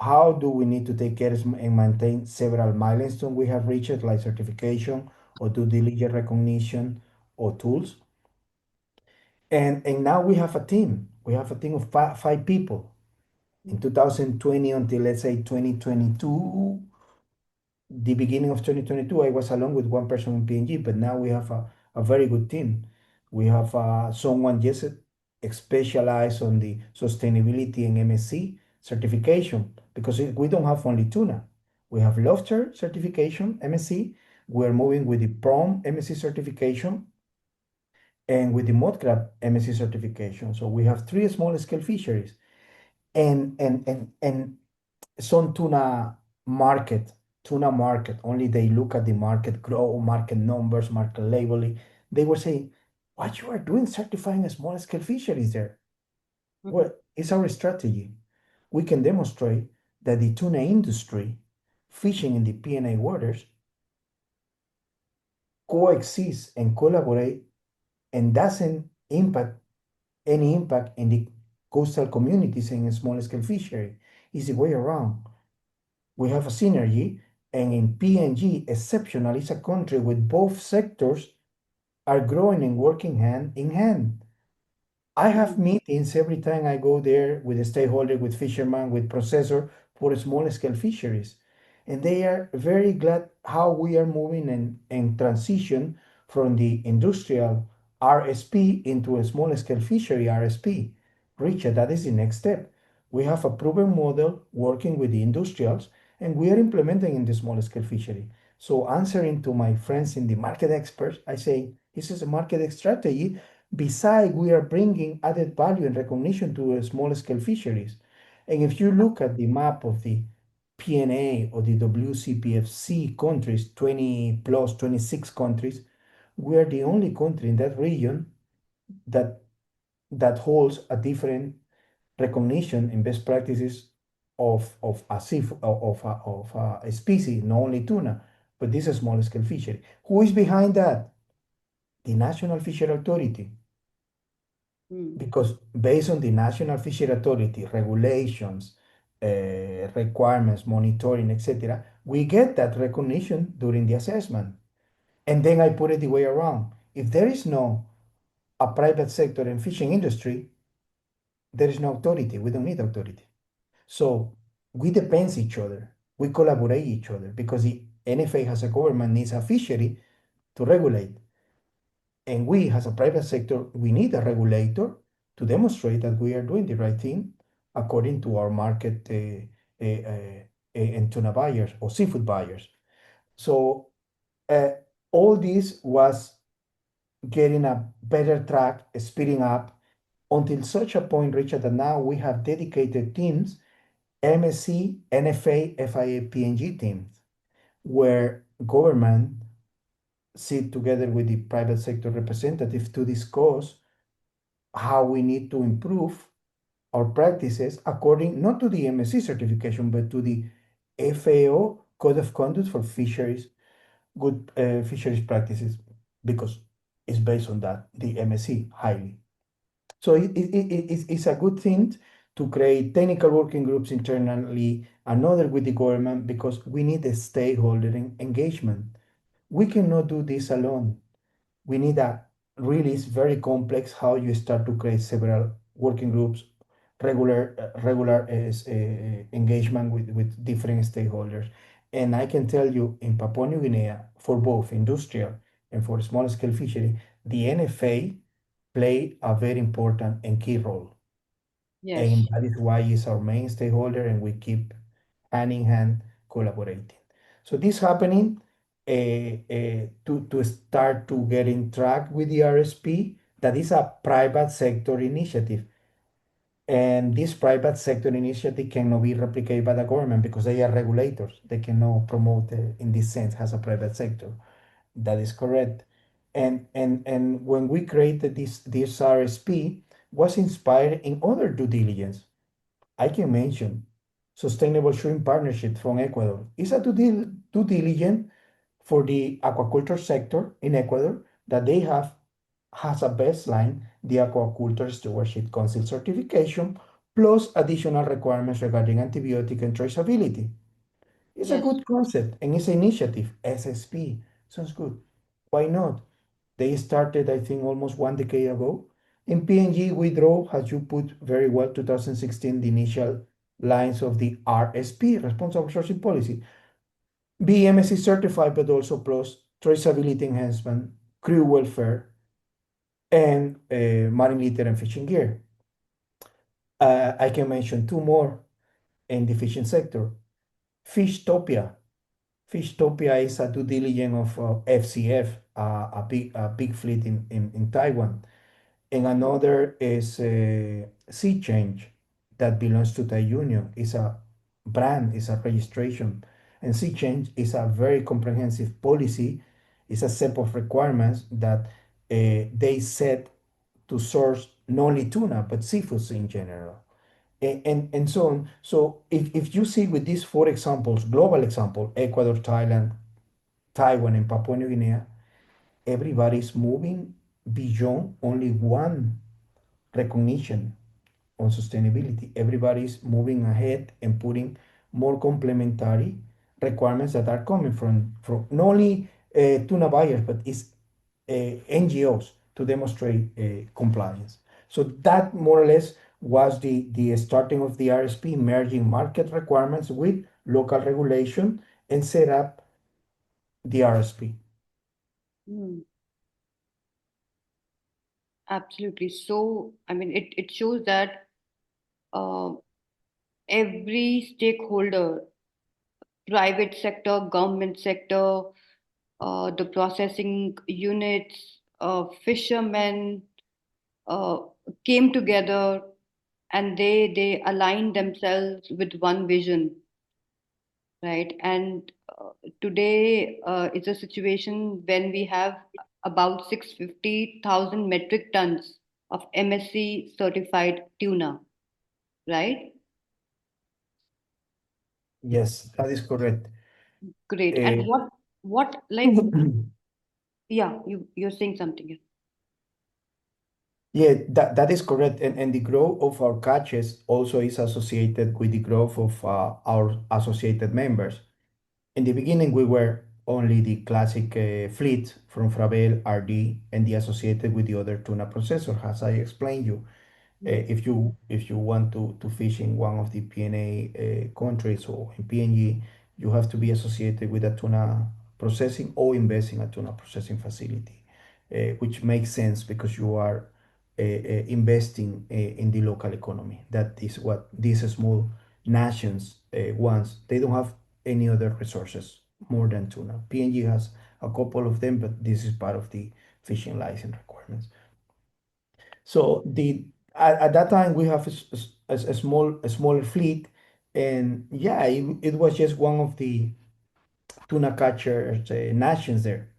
how do we need to take care and maintain several milestones we have reached, like certification or due diligence recognition or tools. And now we have a team. We have a team of five people. In 2020 until let's say 2022, the beginning of 2022, I was alone with one person in PNG, but now we have a very good team. We have someone just specialized on the sustainability and MSC certification, because we don't have only tuna. We have lobster certification, MSC. We're moving with the prawn MSC certification and with the mud crab MSC certification. So we have three small scale fisheries and some tuna market, only they look at the market grow, market numbers, market labeling. They were saying, what you are doing certifying a small scale fisheries there? Mhm. Well, it's our strategy. We can demonstrate that the tuna industry, fishing in the PNA waters, coexists and collaborate and doesn't impact any impact in the coastal communities and small scale fishery. It's the way around. We have a synergy, and in PNG, exceptional is a country with both sectors are growing and working hand in hand. I have Mhm. meetings every time I go there with the stakeholder, with fishermen, with processor for small scale fisheries. And they are very glad how we are moving and transition from the industrial RSP into a small scale fishery RSP. Richard, that is the next step. We have a proven model working with the industrials and we are implementing in the small scale fishery. So answering to my friends in the market experts, I say this is a market strategy. Besides, we are bringing added value and recognition to small scale fisheries. And if you look at the map of the PNA or the WCPFC countries, 20 plus 26 countries, we are the only country in that region that that holds a different recognition and best practices of a of a species, not only tuna, but this is small scale fishery. Who is behind that? The National Fishery Authority, Mm. because based on the National Fishery Authority regulations requirements, monitoring, etc., we get that recognition during the assessment. And then I put it the way around. If there is no a private sector and fishing industry, there is no authority. We don't need authority. So we depend each other. We collaborate each other because the NFA as a government needs a fishery to regulate. And we as a private sector, we need a regulator to demonstrate that we are doing the right thing according to our market and tuna buyers or seafood buyers. So uh, all this was getting a better track, speeding up until such a point, Richard, that now we have dedicated teams, MSC, NFA, FIA, PNG teams, where government sit together with the private sector representatives to discuss how we need to improve our practices according not to the MSC certification, but to the FAO Code of Conduct for Fisheries, good fisheries practices, because it's based on that, the MSC highly. So it's a good thing to create technical working groups internally, another with the government, because we need a stakeholder engagement. We cannot do this alone. We need a really, it's very complex how you start to create several working groups, regular engagement with different stakeholders. And I can tell you in Papua New Guinea, for both industrial and for small scale fishery, the NFA play a very important and key role. And Yes. that is why it's our main stakeholder and we keep hand in hand collaborating. So this happening to start to get in track with the RSP, that is a private sector initiative. And this private sector initiative cannot be replicated by the government because they are regulators. They cannot promote in this sense as a private sector. That is correct. And when we created this RSP was inspired in other due diligence. I can mention Sustainable Shrimp Partnership from Ecuador. It's a due diligence for the aquaculture sector in Ecuador that they have has a baseline, the Aquaculture Stewardship Council certification, plus additional requirements regarding antibiotic and traceability. It's a Yes. good concept and it's an initiative, SSP. Sounds good. Why not? They started, I think, almost 1 decade ago. In PNG, we draw, as you put very well, 2016, the initial lines of the RSP, Responsible Sourcing Policy. BMS is certified, but also plus traceability enhancement, crew welfare, and marine litter and fishing gear. I can mention two more in the fishing sector. Fishtopia. Fishtopia is a due diligence of FCF, a big fleet in Taiwan. And another is Sea Change that belongs to Thai Union. It's a brand, it's a registration. And Sea Change is a very comprehensive policy. It's a set of requirements that they set to source not only tuna, but seafoods in general. And so on. So if you see with these four examples, global example, Ecuador, Thailand, Taiwan, and Papua New Guinea, everybody's moving beyond only one recognition on sustainability. Everybody's moving ahead and putting more complementary requirements that are coming from not only tuna buyers, but it's NGOs to demonstrate compliance. So that more or less was the starting of the RSP, merging market requirements with local regulation and set up the RSP. Mm, absolutely. So, I mean, it shows that uh, every stakeholder, private sector, government sector, the processing units, fishermen uh, came together and they aligned themselves with one vision, right? And today it's a situation when we have about 650,000 metric tons of MSC certified tuna, right? Yes, that is correct. Great. And Uh, what like, yeah, you're saying something. Yeah, that is correct. And the growth of our catches also is associated with the growth of our associated members. In the beginning, we were only the classic fleet from Fravel, RD, and the associated with the other tuna processor, as I explained you. Mm. If you want to fish in one of the PNA countries or in PNG, you have to be associated with a tuna processing or invest in a tuna processing facility, which makes sense because you are investing in the local economy. That is what these small nations wants. They don't have any other resources more than tuna. PNG has a couple of them, but this is part of the fishing license requirements. So at that time we have a smaller fleet, and yeah, it was just one of the tuna catchers nations there.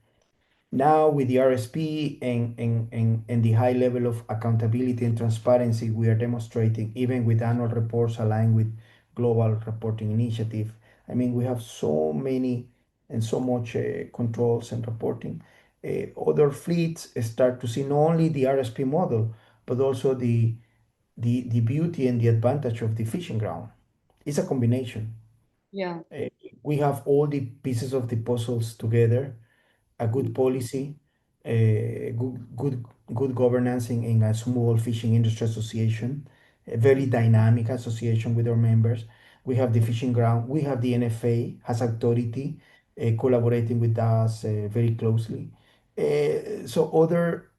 Now with the RSP and the high level of accountability and transparency we are demonstrating, even with annual reports aligned with global reporting initiative. I mean, we have so many and so much controls and reporting. Other fleets start to see not only the RSP model, but also the beauty and the advantage of the fishing ground. It's a combination. Yeah. Uh, we have all the pieces of the puzzles together, a good Mm. policy, good governance in a small fishing industry association, a very dynamic association with our members. We have the fishing ground. We have the NFA has authority, collaborating with us very closely. So other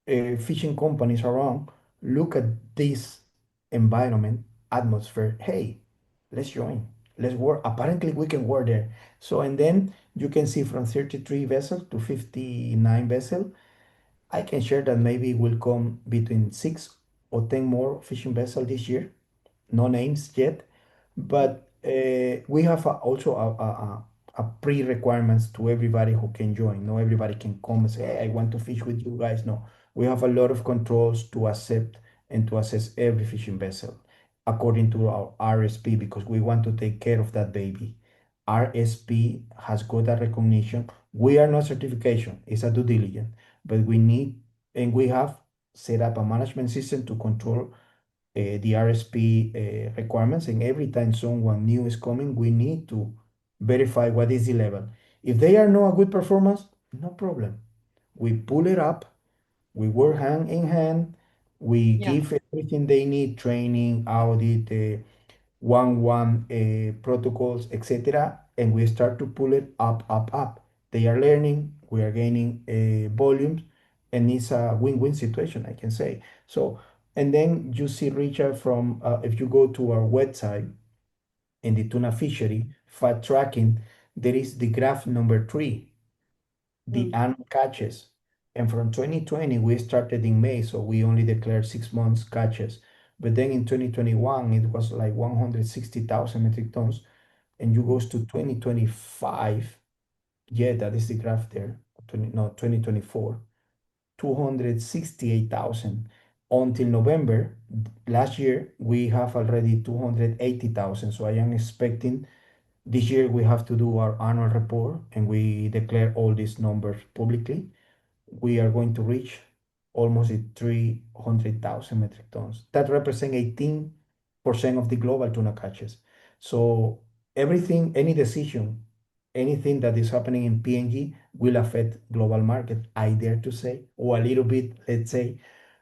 fishing companies around look at this environment, atmosphere. Hey, let's join. Let's work. Apparently, we can work there. So, and then you can see from 33 vessels to 59 vessels. I can share that maybe will come between 6 or 10 more fishing vessels this year. No names yet, but we have also a pre-requirements to everybody who can join. No, everybody can come and say, "Hey, I want to fish with you guys." No, we have a lot of controls to accept and to assess every fishing vessel according to our RSP because we want to take care of that baby. RSP has got a recognition. We are not certification; it's a due diligence, but we need and we have set up a management system to control the RSP requirements. And every time someone new is coming, we need to verify what is the level. If they are not a good performance, no problem. We pull it up, we work hand in hand, we Yeah. give everything they need, training, audit, one protocols, etc. And we start to pull it up, up, up. They are learning, we are gaining volumes, and it's a win-win situation, I can say. So, and then you see, Richard, from if you go to our website in the tuna fishery fat tracking, there is the graph number 3, the Mm. annual catches. And from 2020, we started in May, so we only declared 6 months catches. But then in 2021, it was like 160,000 metric tons. And you goes to 2025, yeah, that is the graph there, 20, no, 2024, 268,000. Until November last year, we have already 280,000. So I am expecting this year we have to do our annual report and we declare all these numbers publicly. We are going to reach almost 300,000 metric tons. That represents 18% of the global tuna catches. So everything, any decision, anything that is happening in PNG will affect global market, I dare to say, or a little bit, let's say.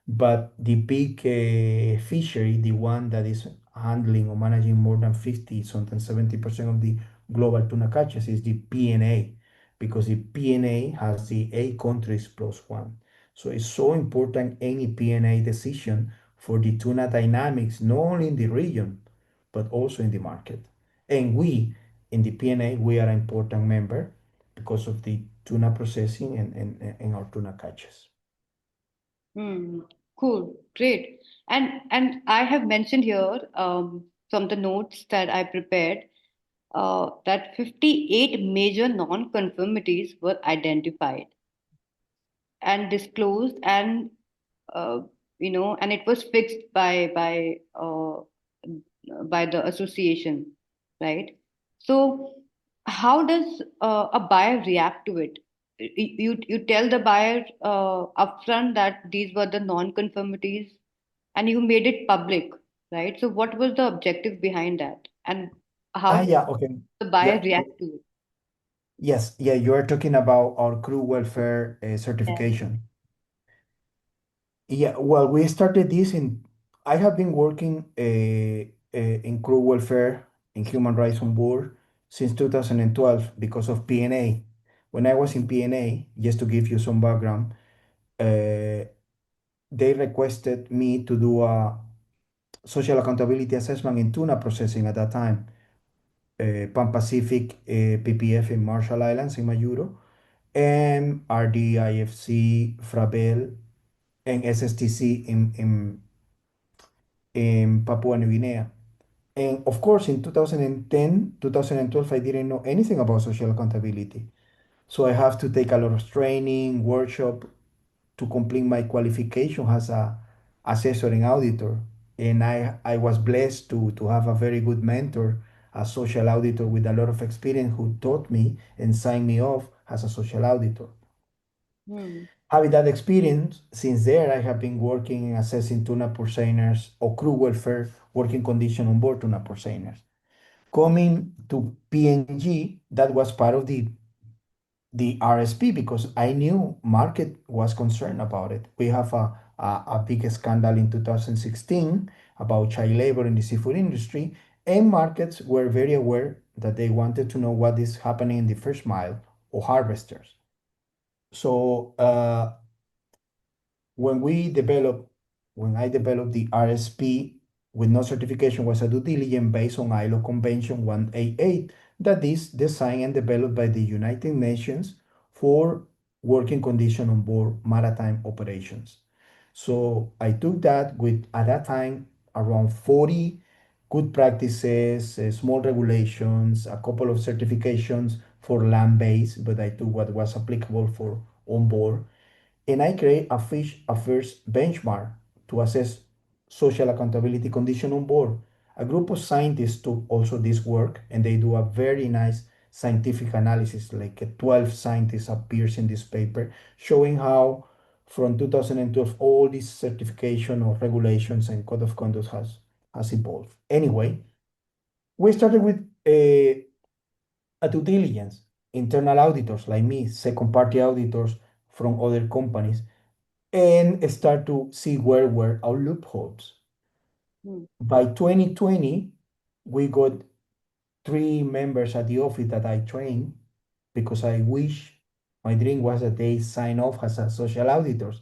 But the big fishery, the one that is handling or managing more than 50, sometimes 70% of the global tuna catches is the PNA, because the PNA has the 8 countries plus one. So it's so important any PNA decision for the tuna dynamics, not only in the region, but also in the market. And we, in the PNA, we are an important member because of the tuna processing and our tuna catches. Mm. Cool. Great. And I have mentioned here from the notes that I prepared that 58 major non-conformities were identified and disclosed, and uh, and it was fixed by the association, right? So how does a buyer react to it? You tell the buyer upfront that these were the non-conformities, and you made it public, right? So what was the objective behind that, and how did Yeah, okay. the buyer Yeah. react to it? Yes, yeah, you are talking about our crew welfare Yeah. certification. Yeah, well, we started this I have been working in crew welfare in human rights on board since 2012 because of PNA. When I was in PNA, just to give you some background, uh, they requested me to do a social accountability assessment in tuna processing at that time, Pan Pacific PPF in Marshall Islands in Mayuro, and RDIFC, Frabel, and SSTC in Papua New Guinea. And of course, in 2010, 2012, I didn't know anything about social accountability. So I have to take a lot of training, workshop to complete my qualification as a assessor and auditor. And I was blessed to have a very good mentor, a social auditor with a lot of experience who taught me and signed me off as a social auditor. Hmm. Having that experience, since there I have been working in assessing tuna purseaners or crew welfare, working condition on board tuna purseaners. Coming to PNG, that was part of the RSP because I knew market was concerned about it. We have a big scandal in 2016 about child labor in the seafood industry, and markets were very aware that they wanted to know what is happening in the first mile or harvesters. So when we developed, when I developed the RSP with no certification was a due diligence based on ILO Convention 188 that is designed and developed by the United Nations for working condition on board maritime operations. So I took that with, at that time, around 40 good practices, small regulations, a couple of certifications for land-based, but I took what was applicable for on board, and I create a first benchmark to assess social accountability condition on board. A group of scientists took also this work and they do a very nice scientific analysis, like 12 scientists appears in this paper, showing how from 2012 all this certification of regulations and code of conduct has evolved. Anyway, we started with a due diligence, internal auditors like me, second party auditors from other companies, and start to see where were our loopholes. Hmm. By 2020, we got three members at the office that I trained because I wish my dream was that they sign off as a social auditors.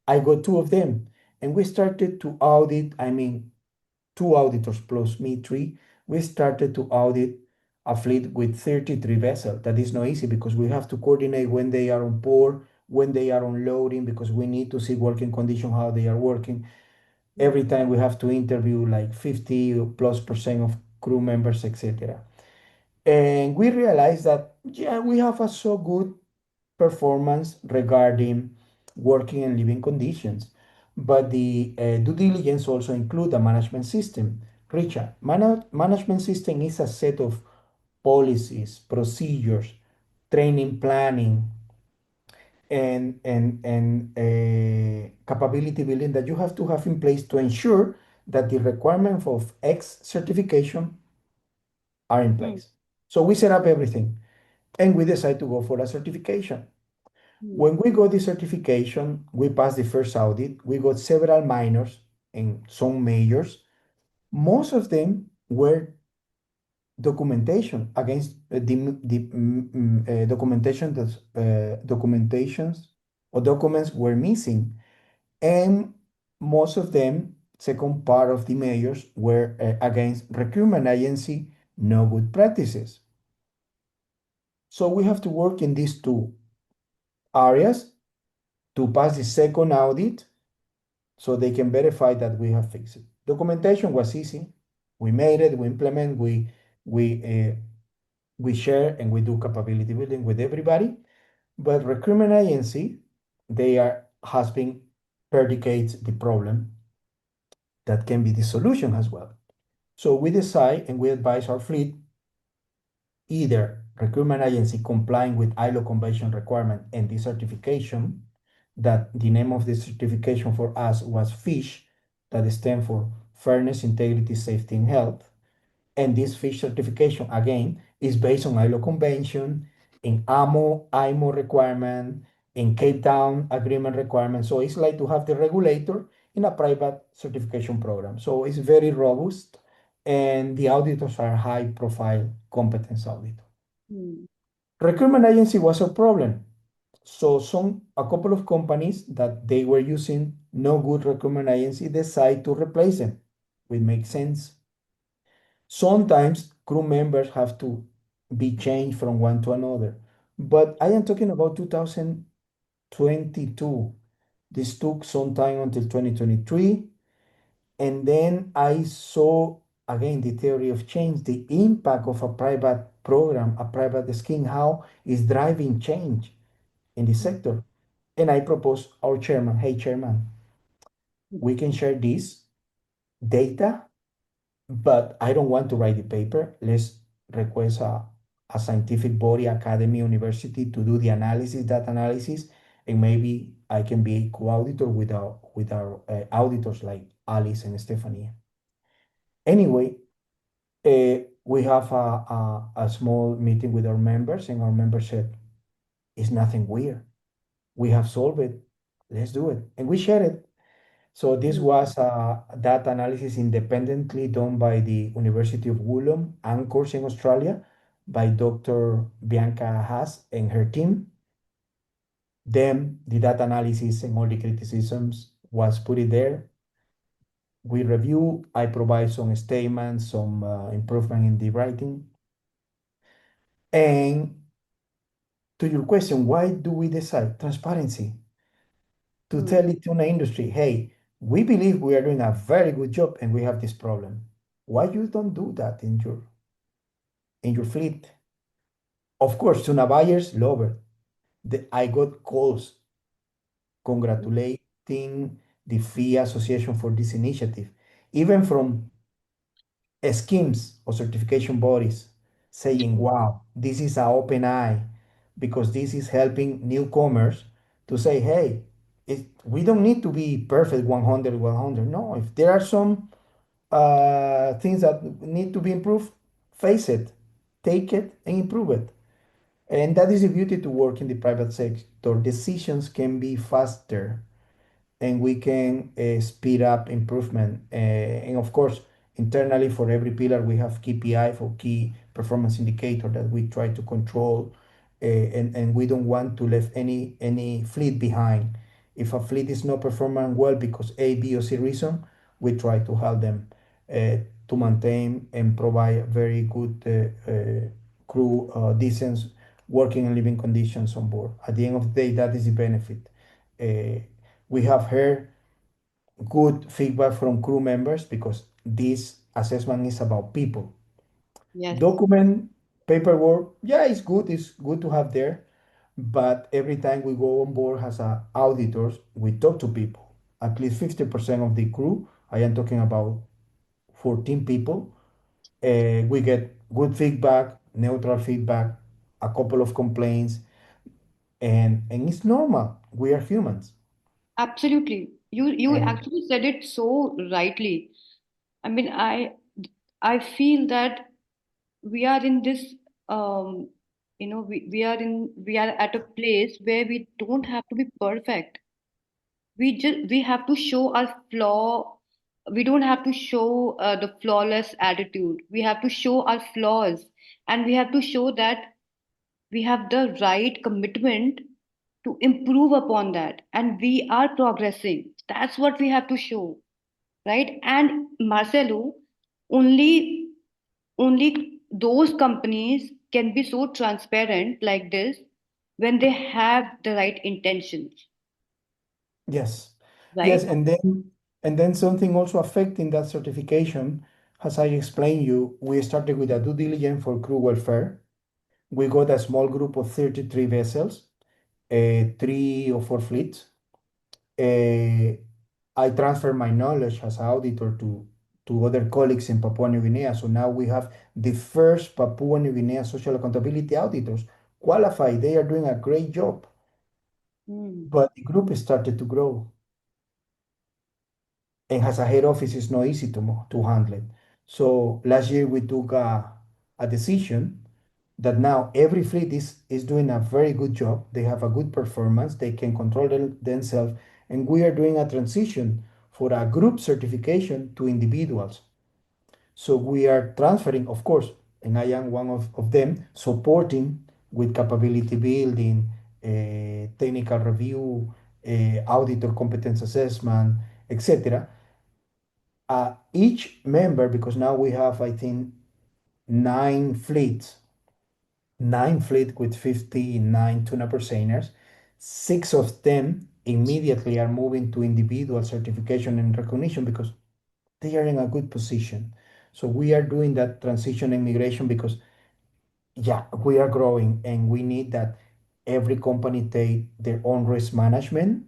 I got two of them, and we started to audit. I mean, two auditors plus me, three. We started to audit a fleet with 33 vessels. That is not easy because we have to coordinate when they are on board, when they are unloading, because we need to see working condition, how they are working. Hmm. Every time we have to interview like 50+% of crew members, etc. And we realized that, yeah, we have a so good performance regarding working and living conditions. But the due diligence also include a management system. Richard, management system is a set of policies, procedures, training planning, and capability building that you have to have in place to ensure that the requirements of X certification are in Hmm. place. So we set up everything and we decide to go for a certification. Hmm. When we got the certification, we passed the first audit. We got several minors and some majors. Most of them were documentation against the documentation that documentations or documents were missing, and most of them, second part of the measures, were against recruitment agency no good practices. So we have to work in these two areas to pass the second audit so they can verify that we have fixed it. Documentation was easy. We made it, we implement, we uh, we share and we do capability building with everybody. But recruitment agency, they are has been predicates the problem that can be the solution as well. So we decide and we advise our fleet either recruitment agency complying with ILO convention requirement and this certification, that the name of the certification for us was FISH, that stands for Fairness, Integrity, Safety, and Health. And this FISH certification, again, is based on ILO convention, in IMO requirement, in Cape Town agreement requirement. So it's like to have the regulator in a private certification program. So it's very robust, and the auditors are high profile competence auditors. Hmm. Recruitment agency was a problem. So a couple of companies that they were using no good recruitment agency decide to replace them, which makes sense. Sometimes crew members have to be changed from one to another. But I am talking about 2022. This took some time until 2023. And then I saw again the theory of change, the impact of a private program, a private scheme, how is driving change in the sector. And I proposed our chairman, hey chairman, we can share this data, but I don't want to write the paper. Let's request a scientific body, academy, university to do the analysis, that analysis, and maybe I can be a co-auditor with our auditors like Alice and Stephanie. Anyway, we have a small meeting with our members, and our members said, it's nothing weird. We have solved it. Let's do it. And we shared it. So this Hmm. was data analysis independently done by the University of Wollongong, Anchors in Australia, by Dr. Bianca Haas and her team. Then the data analysis and all the criticisms was put in there. We review, I provide some statements, some improvement in the writing. And to your question, why do we decide transparency? To Hmm. tell the tuna industry, hey, we believe we are doing a very good job and we have this problem. Why you don't do that in your fleet? Of course, tuna buyers love it. I got calls congratulating the FIA Association for this initiative, even from schemes or certification bodies saying, wow, this is an open eye because this is helping newcomers to say, hey, we don't need to be perfect 100, 100. No, if there are some things that need to be improved, face it, take it, and improve it. And that is the beauty to work in the private sector. Decisions can be faster and we can speed up improvement. And of course, internally for every pillar, we have KPI for key performance indicator that we try to control, and we don't want to leave any fleet behind. If a fleet is not performing well because A, B, or C reason, we try to help them to maintain and provide very good crew, decent working and living conditions on board. At the end of the day, that is the benefit. Uh, we have heard good feedback from crew members because this assessment is about people. Yes. Document paperwork, yeah, it's good to have there, but every time we go on board as auditors, we talk to people. At least 50% of the crew, I am talking about 14 people, we get good feedback, neutral feedback, a couple of complaints, and it's normal. We are humans. Absolutely. You And actually said it so rightly. I mean, I feel that we are in this we are at a place where we don't have to be perfect. We have to show our flaw. We don't have to show the flawless attitude. We have to show our flaws, and we have to show that we have the right commitment to improve upon that, and we are progressing. That's what we have to show, right? And Marcelo, only only those companies can be so transparent like this when they have the right intentions, yes, yes, right? and then something also affecting that certification, as I explained you, we started with a due diligence for crew welfare. We got a small group of 33 vessels, 3 or 4 fleets. Uh, I transfer my knowledge as an auditor to to other colleagues in Papua New Guinea. So now we have the first Papua New Guinea social accountability auditors qualified. They are doing a great job, Hmm. but the group started to grow, and as a head office, it's not easy to handle it. So last year we took a decision that now every fleet is doing a very good job. They have a good performance. They can control themselves, and we are doing a transition for a group certification to individuals. So we are transferring, of course, and I am one of them, supporting with capability building, technical review, auditor competence assessment, etc. Each member, because now we have, I think, nine fleets, nine fleet with 59 tuna perceiners. Six of them immediately are moving to individual certification and recognition because they are in a good position. So we are doing that transition and migration because, yeah, we are growing and we need that every company take their own risk management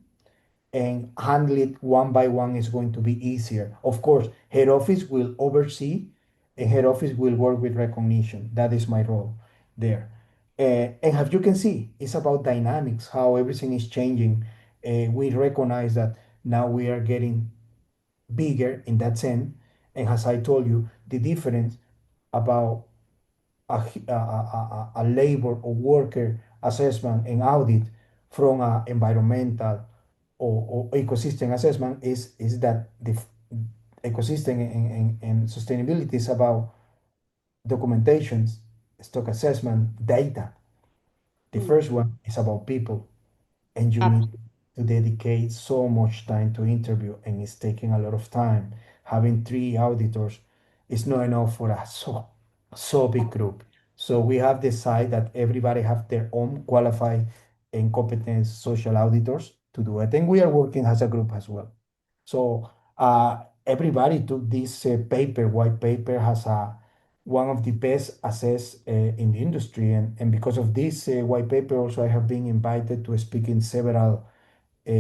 and handle it one by one is going to be easier. Of course, head office will oversee and head office will work with recognition. That is my role there. And as you can see, it's about dynamics, how everything is changing. We recognize that now we are getting bigger in that sense. And as I told you, the difference about a labor or worker assessment and audit from a environmental or ecosystem assessment is that the ecosystem and sustainability is about documentations, stock assessment, data. The Hmm. first one is about people, and you need Absolutely. to dedicate so much time to interview, and it's taking a lot of time. Having three auditors is not enough for a so big group. So we have decided that everybody have their own qualified and competent social auditors to do it, and we are working as a group as well. So everybody took this paper, white paper, has a one of the best assessed in the industry. And because of this white paper, also I have been invited to speak in several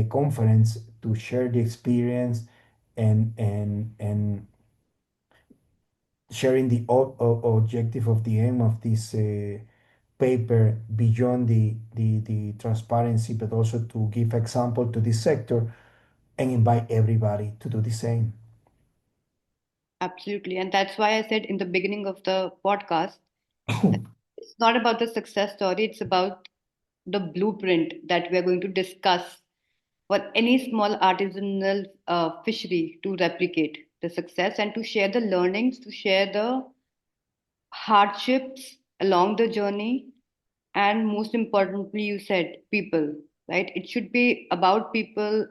conference to share the experience and sharing the objective of the aim of this paper beyond the transparency, but also to give example to this sector and invite everybody to do the same. Absolutely. And that's why I said in the beginning of the podcast that it's not about the success story, it's about the blueprint that we are going to discuss for any small artisanal fishery to replicate the success and to share the learnings, to share the hardships along the journey, and most importantly, you said people, right? It should be about people.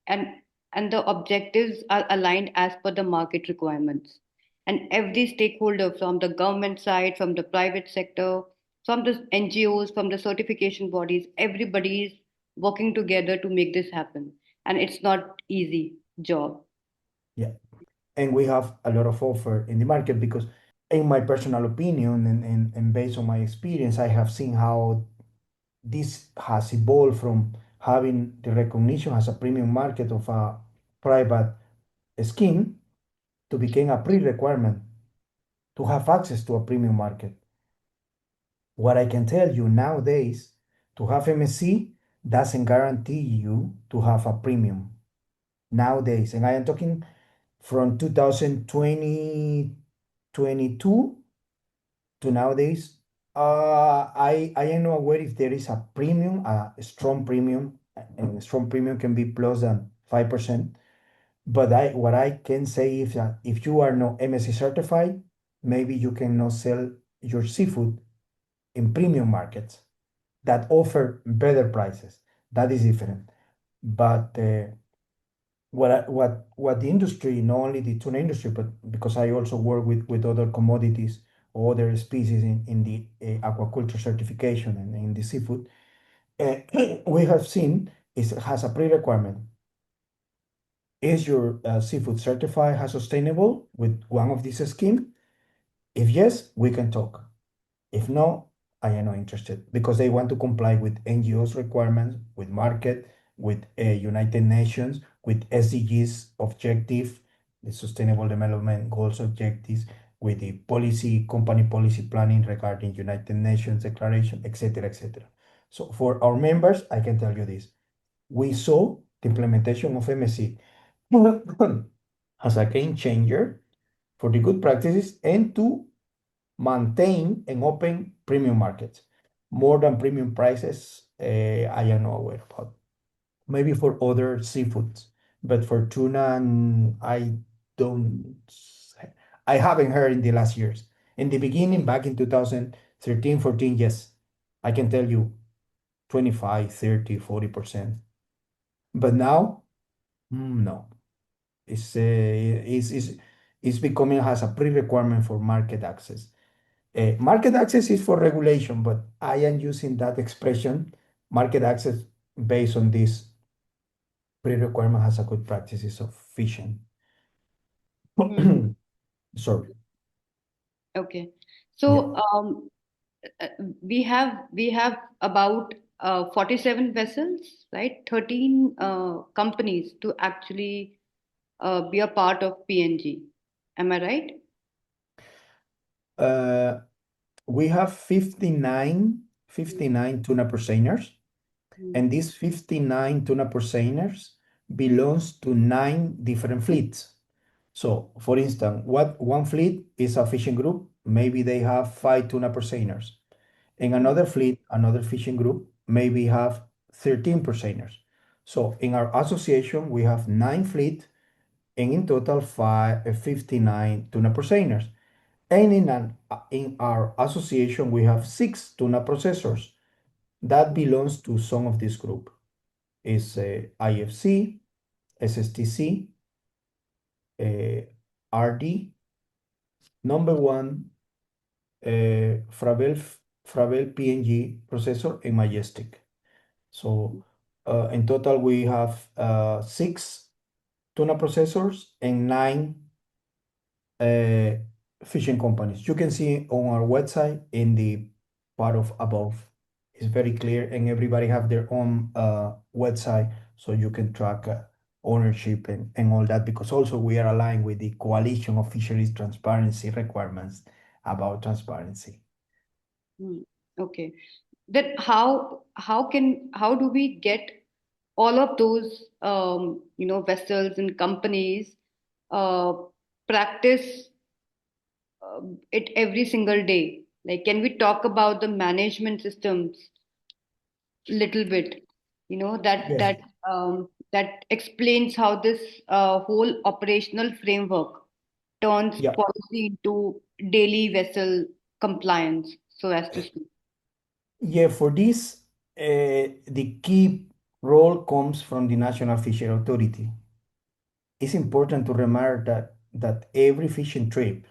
And and the objectives are aligned as per the market requirements, and every stakeholder from the government side, from the private sector, from the NGOs, from the certification bodies, everybody is working together to make this happen, and it's not easy job. Yeah, and we have a lot of offer in the market because, in my personal opinion and based on my experience, I have seen how this has evolved from having the recognition as a premium market of a private scheme to become a pre-requirement to have access to a premium market. What I can tell you nowadays, to have MSC doesn't guarantee you to have a premium nowadays. And I am talking from 2020, 22 to nowadays. I am not aware if there is a premium, a strong premium, and a strong premium can be plus than 5%. But what I can say is that if you are not MSC certified, maybe you cannot sell your seafood in premium markets that offer better prices. That is different. But what the industry, not only the tuna industry, but because I also work with other commodities or other species in the aquaculture certification and in the seafood, uh, we have seen is has a pre-requirement. Is your seafood certified as sustainable with one of these schemes? If yes, we can talk. If no, I am not interested because they want to comply with NGOs requirements, with market, with United Nations, with SDGs objective. the Sustainable Development Goals objectives, with the policy, company policy planning regarding United Nations Declaration, etc., etc. So for our members, I can tell you this. We saw the implementation of MSC as a game changer for the good practices and to maintain and open premium markets. More than premium prices, I am not aware about. Maybe for other seafoods, but for tuna, don't, I haven't heard in the last years. In the beginning, back in 2013, 14, yes, I can tell you 25, 30, 40%. But now, no. It's becoming has a pre-requirement for market access. Market access is for regulation, but I am using that expression, market access, based on this pre-requirement has a good practices of fishing. Hmm. Sorry. Okay. Yeah. So uh, we have about 47 vessels, right? 13 companies to actually be a part of PNG. Am I right? Uh, we have 59 tuna perceiners, Mm, and these 59 tuna perceiners belongs to 9 different fleets. So, for instance, what one fleet is a fishing group, maybe they have 5 tuna perceiners. In mm, another fleet, another fishing group, maybe have 13 perceiners. So, in our association, we have 9 fleet, and in total 59 tuna perceiners. And in our association, we have 6 tuna processors that belongs to some of this group. Is IFC, SSTC, RD, number one, Fravel PNG processor, and Majestic. So in total, we have 6 tuna processors and 9 uh, fishing companies. You can see on our website in the part of above. It's very clear, and everybody have their own website, so you can track ownership and all that, because also we are aligned with the Coalition of Fisheries Transparency requirements about transparency. mm. Okay. Then how do we get all of those vessels and companies uh, practice it every single day? Like, can we talk about the management systems little bit? You know that Yes. that that explains how this whole operational framework turns Yeah. policy into daily vessel compliance, so as to speak. Yeah, for this, the key role comes from the National Fishery Authority. It's important to remember that every fishing trip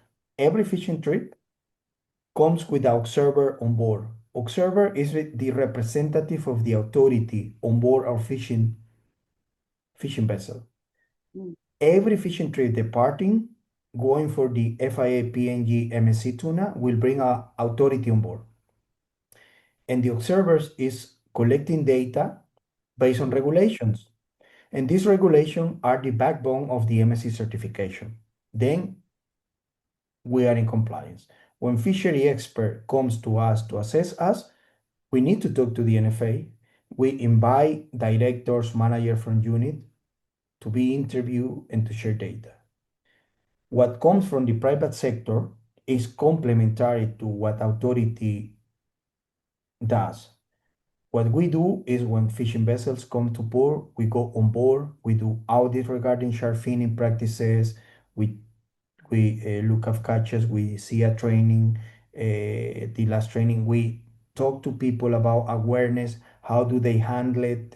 comes with an observer on board. Observer is the representative of the authority on board our fishing vessel. Mm, Every fishing trip departing, going for the FIA PNG MSC tuna, will bring a authority on board. And the observers is collecting data based on mm, regulations. And these regulations are the backbone of the MSC certification. Then we are in compliance. When fishery expert comes to us to assess us, we need to talk to the NFA. We invite directors, manager from unit to be interviewed and to share data. What comes from the private sector is complementary to what authority does. What we do is when fishing vessels come to port, we go on board, we do audit regarding shark finning practices, we look at catches, we see a training, the last training, we talk to people about awareness, how do they handle it,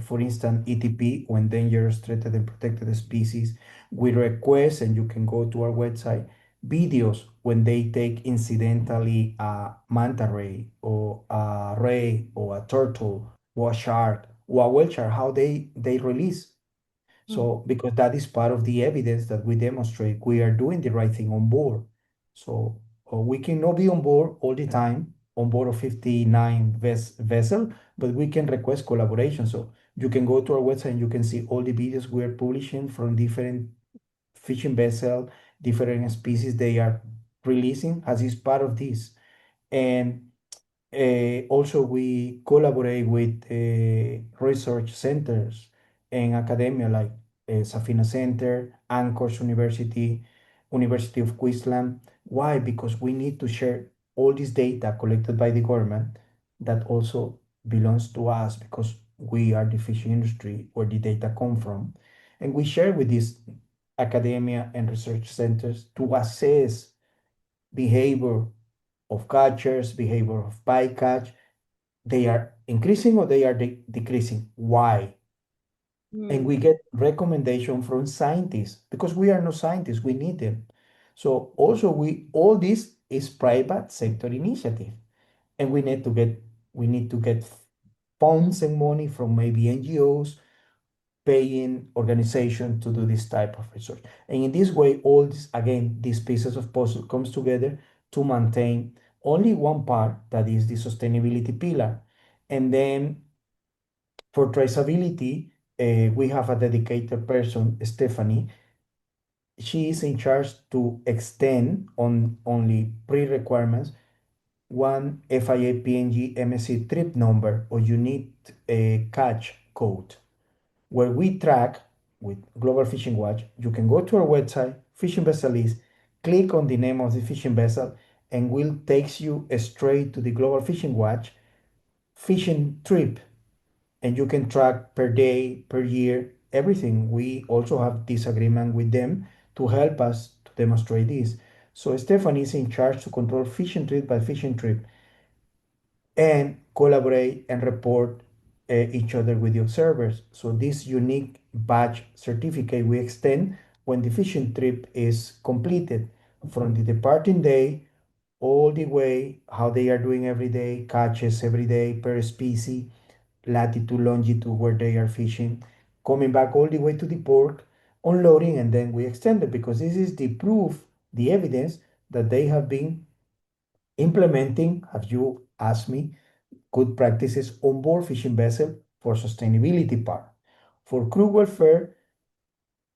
for instance, ETP, when dangerous, threatened, and protected species. We request, and you can go to our website, videos when they take incidentally a manta ray or a ray or a turtle or a shark or a whale shark, how they release. mm, So, because that is part of the evidence that we demonstrate we are doing the right thing on board. So, we cannot be on board all the time. on board of 59 vessel, but we can request collaboration. So you can go to our website and you can see all the videos we are publishing from different fishing vessel, different species they are releasing as is part of this. And also, we collaborate with research centers and academia like Safina Center, Anchors University, University of Queensland. Why? Because we need to share all this data collected by the government that also belongs to us because we are the fishing industry where the data come from. And we share with these academia and research centers to assess behavior of catchers, behavior of bycatch, they are increasing or they are decreasing. Why? And Hmm. we get recommendation from scientists because we are not scientists, we need them. So also we all this is private sector initiative, and we need to get funds and money from maybe NGOs, paying organization to do this type of research. And in this way, all this again, these pieces of puzzle comes together to maintain only one part that is the sustainability pillar. And then for traceability, we have a dedicated person, Stephanie. She is in charge to extend on only pre-requirements one FIA PNG MSC trip number or unique catch code where we track with Global Fishing Watch. You can go to our website, Fishing Vessel List, click on the name of the fishing vessel, and will takes you straight to the Global Fishing Watch fishing trip, and you can track per day, per year, everything. We also have this agreement with them to help us to demonstrate this. So Stephanie is in charge to control fishing trip by fishing trip and collaborate and report each other with the observers. So this unique badge certificate we extend when the fishing trip is completed from the departing day all the way how they are doing every day, catches every day per species, latitude, longitude where they are fishing, coming back all the way to the port, unloading, and then we extend it because this is the proof, the evidence that they have been implementing, as you asked me, good practices on board fishing vessel for sustainability part. For crew welfare,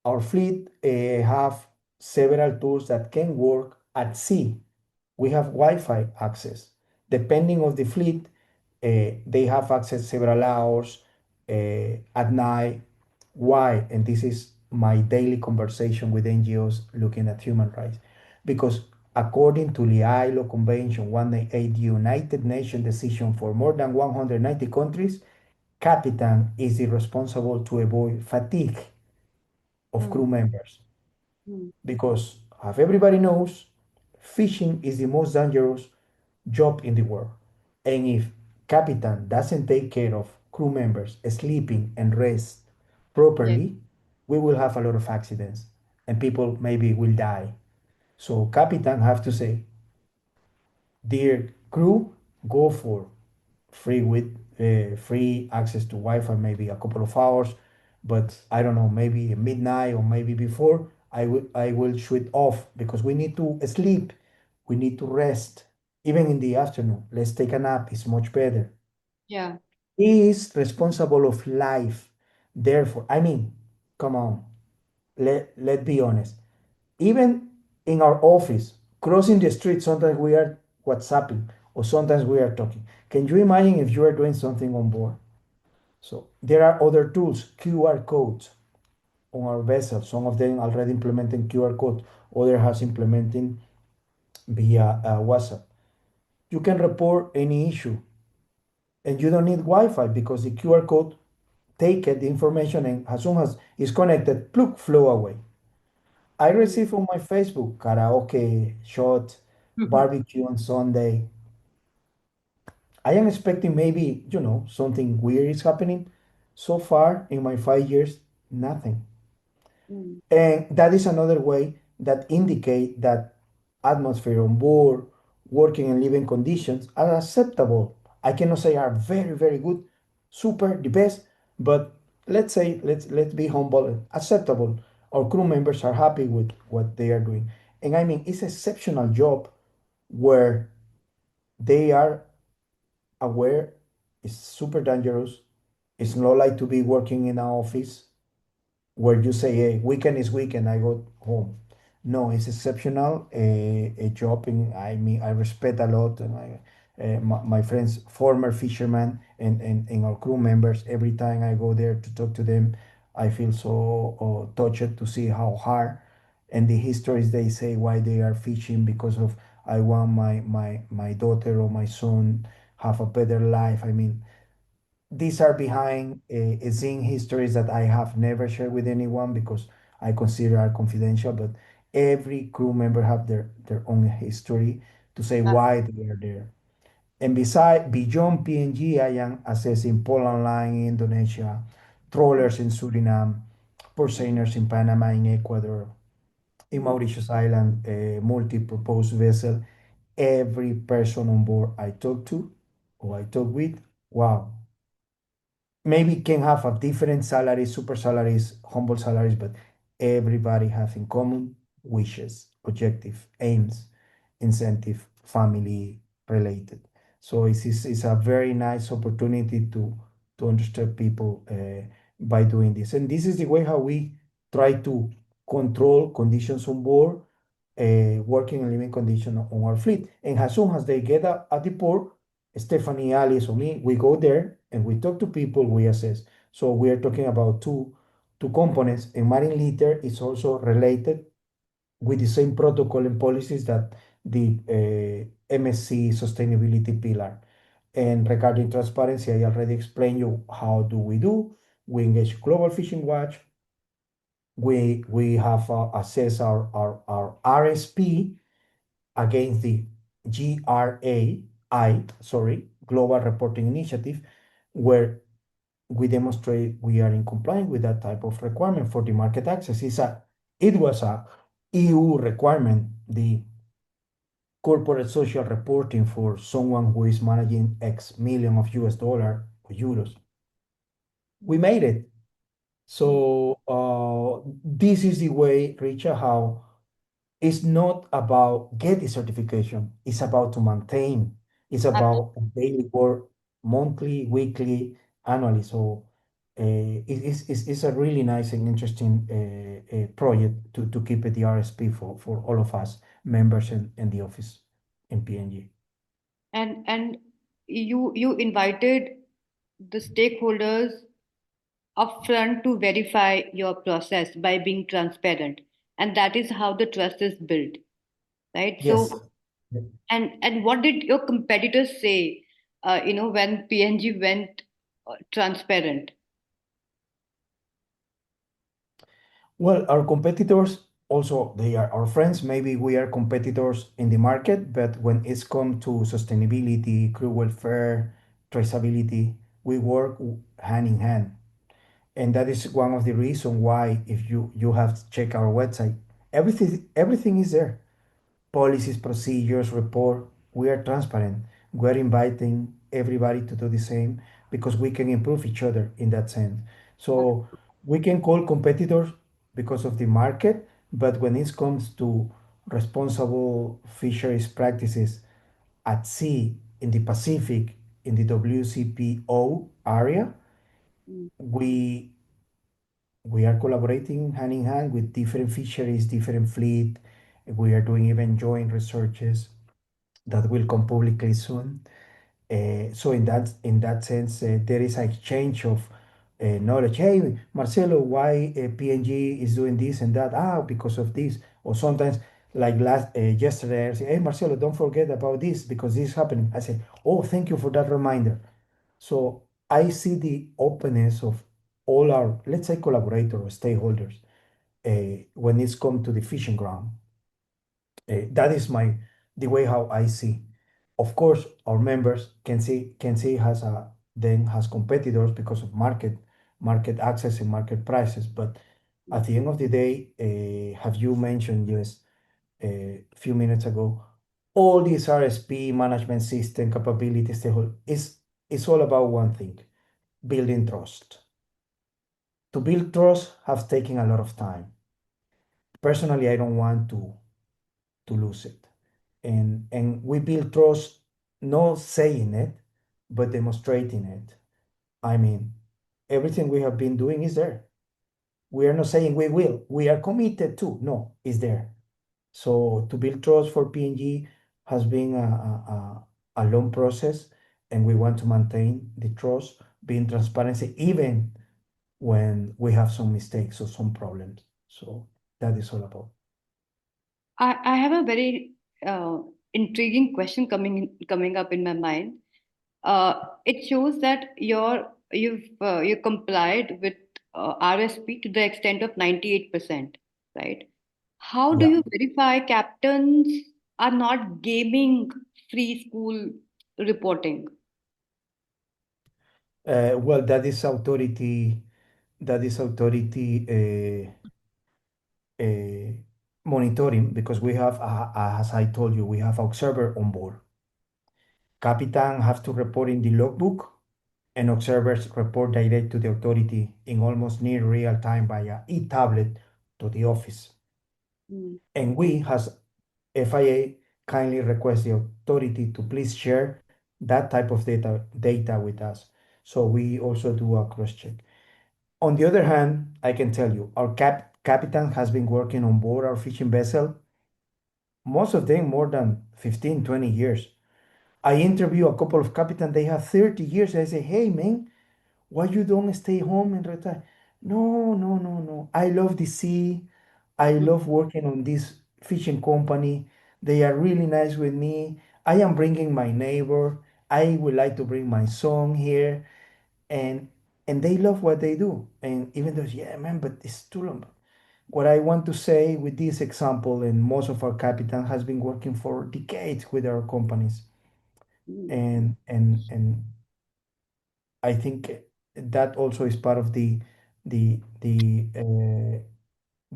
our fleet have several tools that can work at sea. We have Wi-Fi access. Depending of the fleet, they have access several hours at night. Why? And this is my daily conversation with NGOs looking at human rights. Because according to the ILO Convention 188 United Nations decision for more than 190 countries, captain is the responsible to avoid fatigue of Hmm. crew members. Hmm. Because as everybody knows, fishing is the most dangerous job in the world. And if captain doesn't take care of crew members sleeping and rest Yes. properly, we will have a lot of accidents and people maybe will die. So captain have to say, dear crew, go for free access to Wi-Fi, maybe a couple of hours, but I don't know, maybe at midnight or maybe before, I will shut off because we need to sleep, we need to rest. Even in the afternoon, let's take a nap. It's much better. Yeah. He is responsible of life. Therefore, I mean, come on, let's be honest. Even in our office, crossing the street, sometimes we are WhatsApping or sometimes we are talking. Can you imagine if you are doing something on board? So there are other tools, QR codes on our vessels. Some of them already implementing QR code, other has implementing via WhatsApp. You can report any issue and you don't need Wi-Fi because the QR code take it, the information, and as soon as it's connected, plug, flow away. I Hmm. receive on my Facebook karaoke, shot, barbecue on Sunday. I am expecting maybe, something weird is happening. So far in my 5 years, nothing. Hmm. And that is another way that indicate that atmosphere on board, working and living conditions are acceptable. I cannot say are very, very good, super, the best, but let's say let's be humble, acceptable. Our crew members are happy with what they are doing. And I mean it's exceptional job where they are aware, it's super dangerous. It's not like to be working in an office where you say, hey, weekend is weekend, I go home. No, it's exceptional. A job in, I mean, I respect a lot my friends, former fishermen and our crew members. Every time I go there to talk to them, I feel so touched to see how hard and the histories they say why they are fishing because of I want my daughter or my son have a better life. I mean, these are behind Zing histories that I have never shared with anyone because I consider are confidential, but every crew member have their own history to say why they are there. And beyond PNG, I am assessing Poland line in Indonesia, trawlers in Suriname, purseaners in Panama, in Ecuador, in Mauritius Island, a multi-purpose vessel. Every person on board I talk to or I talk with, wow, maybe can have a different salaries, super salaries, humble salaries, but everybody have in common wishes, objective, aims, incentive, family related. So it's a very nice opportunity to understand people by doing this. And this is the way how we try to control conditions on board, working and living conditions on our fleet. And as soon as they get at the port, Stephanie, Alice, or me, we go there and we talk to people, we assess. So we are talking about two components, and marine litter is also related with the same protocol and policies that the MSC sustainability pillar. And regarding transparency, I already explained you how do we do. We engage Global Fishing Watch. We have assessed our RSP against the sorry, Global Reporting Initiative, where we demonstrate we are in compliance with that type of requirement for the market access. It was a EU requirement, the corporate social reporting for someone who is managing X million of US dollar or euros. We made it. So this is the way, Richa, how it's not about get the certification. It's about to maintain. It's about daily work, monthly, weekly, annually. So it's a really nice and interesting project to keep it the RSP for all of us members in the office in PNG. And you invited the stakeholders upfront to verify your process by being transparent, and that is how the trust is built, right? Yes. So and what did your competitors say, when PNG went transparent? Well, our competitors also they are our friends. Maybe we are competitors in the market, but when it's come to sustainability, crew welfare, traceability, we work hand in hand. And that is one of the reasons why if you have to check our website, everything is there, policies, procedures, report. We are transparent. We are inviting everybody to do the same because we can improve each other in that sense. So we can call competitors because of the market, but when it comes to responsible fisheries practices at sea in the Pacific, in the WCPO area, we we are collaborating hand in hand with different fisheries, different fleet. We are doing even joint researches that will come publicly soon. So in that sense, there is a exchange of knowledge. Hey, Marcelo, why PNG is doing this and that? Ah, because of this. Or sometimes, like yesterday, I say, hey, Marcelo, don't forget about this because this is happening. I say, oh, thank you for that reminder. So I see the openness of all our, let's say, collaborators or stakeholders when it's come to the fishing ground. That is the way how I see. Of course, our members can see has competitors because of market access and market prices. But at the end of the day, have you mentioned just a few minutes ago, all these RSP management system capabilities, it's all about one thing: building trust. To build trust has taken a lot of time. Personally, I don't want to lose it. And we build trust not saying it, but demonstrating it. I mean, everything we have been doing is there. We are not saying we will. We are committed to. No, it's there. So to build trust for PNG has been a long process, and we want to maintain the trust, being transparency, even when we have some mistakes or some problems. So that is all about. I have a very intriguing question coming up in my mind. It shows that you complied with RSP to the extent of 98%, right? How do Yeah. you verify captains are not gaming free school reporting? Well, that is authority. That is authority uh, monitoring because we have, as I told you, we have observer on board. Captain have to report in the logbook, and observers report direct to the authority in almost near real time via e-tablet to the office. Mm, And we, as FIA, kindly request the authority to please share that type of data with us. So we also do a cross check. On the other hand, I can tell you, our captain has been working on board our fishing vessel, most of them more than 15, 20 years. I interview a couple of captains, they have 30 years. I say, hey man, why you don't stay home and retire? No, no, no, no. I love the sea. I mm, love working on this fishing company. They are really nice with me. I am bringing my neighbor. I would like to bring my son here, and they love what they do. And even though, yeah, man, but it's too long. What I want to say with this example, and most of our capital has been working for decades with our companies, mm. and I think that also is part of the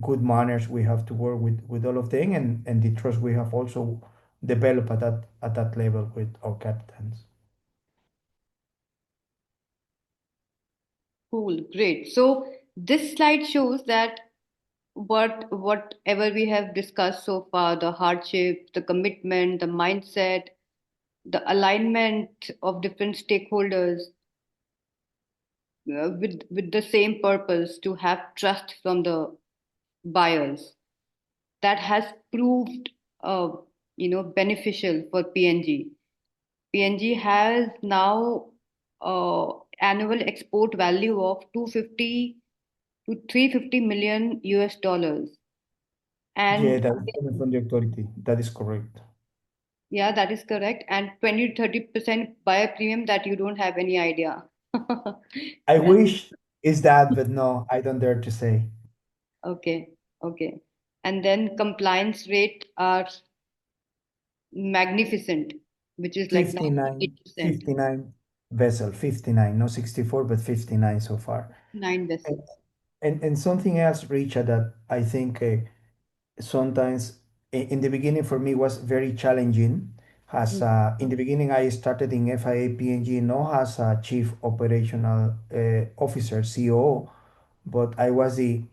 good manners we have to work with all of them, and the trust we have also developed at that level with our captains. Cool, great. So this slide shows that whatever we have discussed so far, the hardship, the commitment, the mindset, the alignment of different stakeholders with the same purpose to have trust from the buyers, that has proved uh, beneficial for PNG. PNG has now annual export value of 250 to 350 million US dollars. Yeah, And that is coming from the authority. That is correct. yeah, that is correct. And 20 to 30% buyer premium that you don't have any idea. I Yeah. wish is that, but no, I don't dare to say. Okay. Okay. And then compliance rate are magnificent, which is like 59, 98%, 59 vessel, 59, not 64, but 59 so far. 9 And, vessels. and something else, Richard, that I think sometimes in the beginning for me was very challenging. As Mm, in the beginning, I started in FIA PNG not as a chief operational officer, COO, but I was the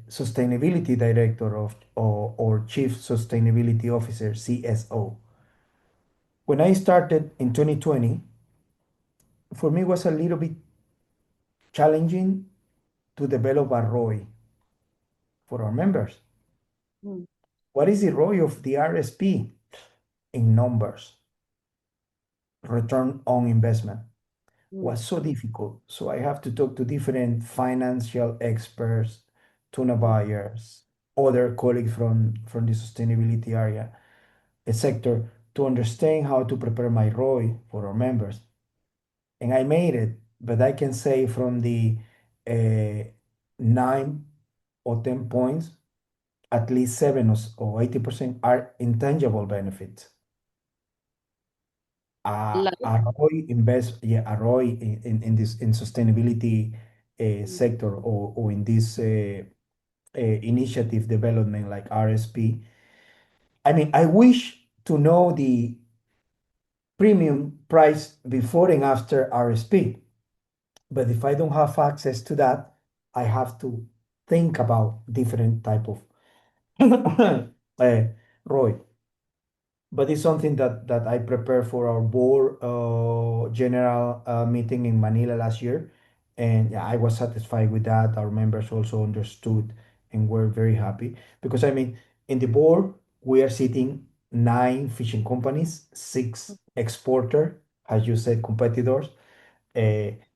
sustainability director or chief sustainability officer, CSO. When I started in 2020, for me it was a little bit challenging to develop a ROI for our members. mm, What is the ROI of the RSP in numbers? Return on investment mm, was so difficult. So I have to talk to different financial experts, tuna mm, buyers, other colleagues from the sustainability area, a sector to understand how to prepare my ROI for our members. And I made it, but I can say from the 9 or 10 points, at least 7 or 80% are intangible benefits. like, A ROI invest, yeah, a ROI in this in sustainability mm, sector or in this initiative development like RSP. I mean, I wish to know the premium price before and after RSP, but if I don't have access to that, I have to think about different type of uh, ROI. but it's something that I prepared for our board general meeting in Manila last year, and yeah, I was satisfied with that. Our members also understood and were very happy because I mean, in the board we are sitting nine fishing companies, six exporter, as you said, competitors.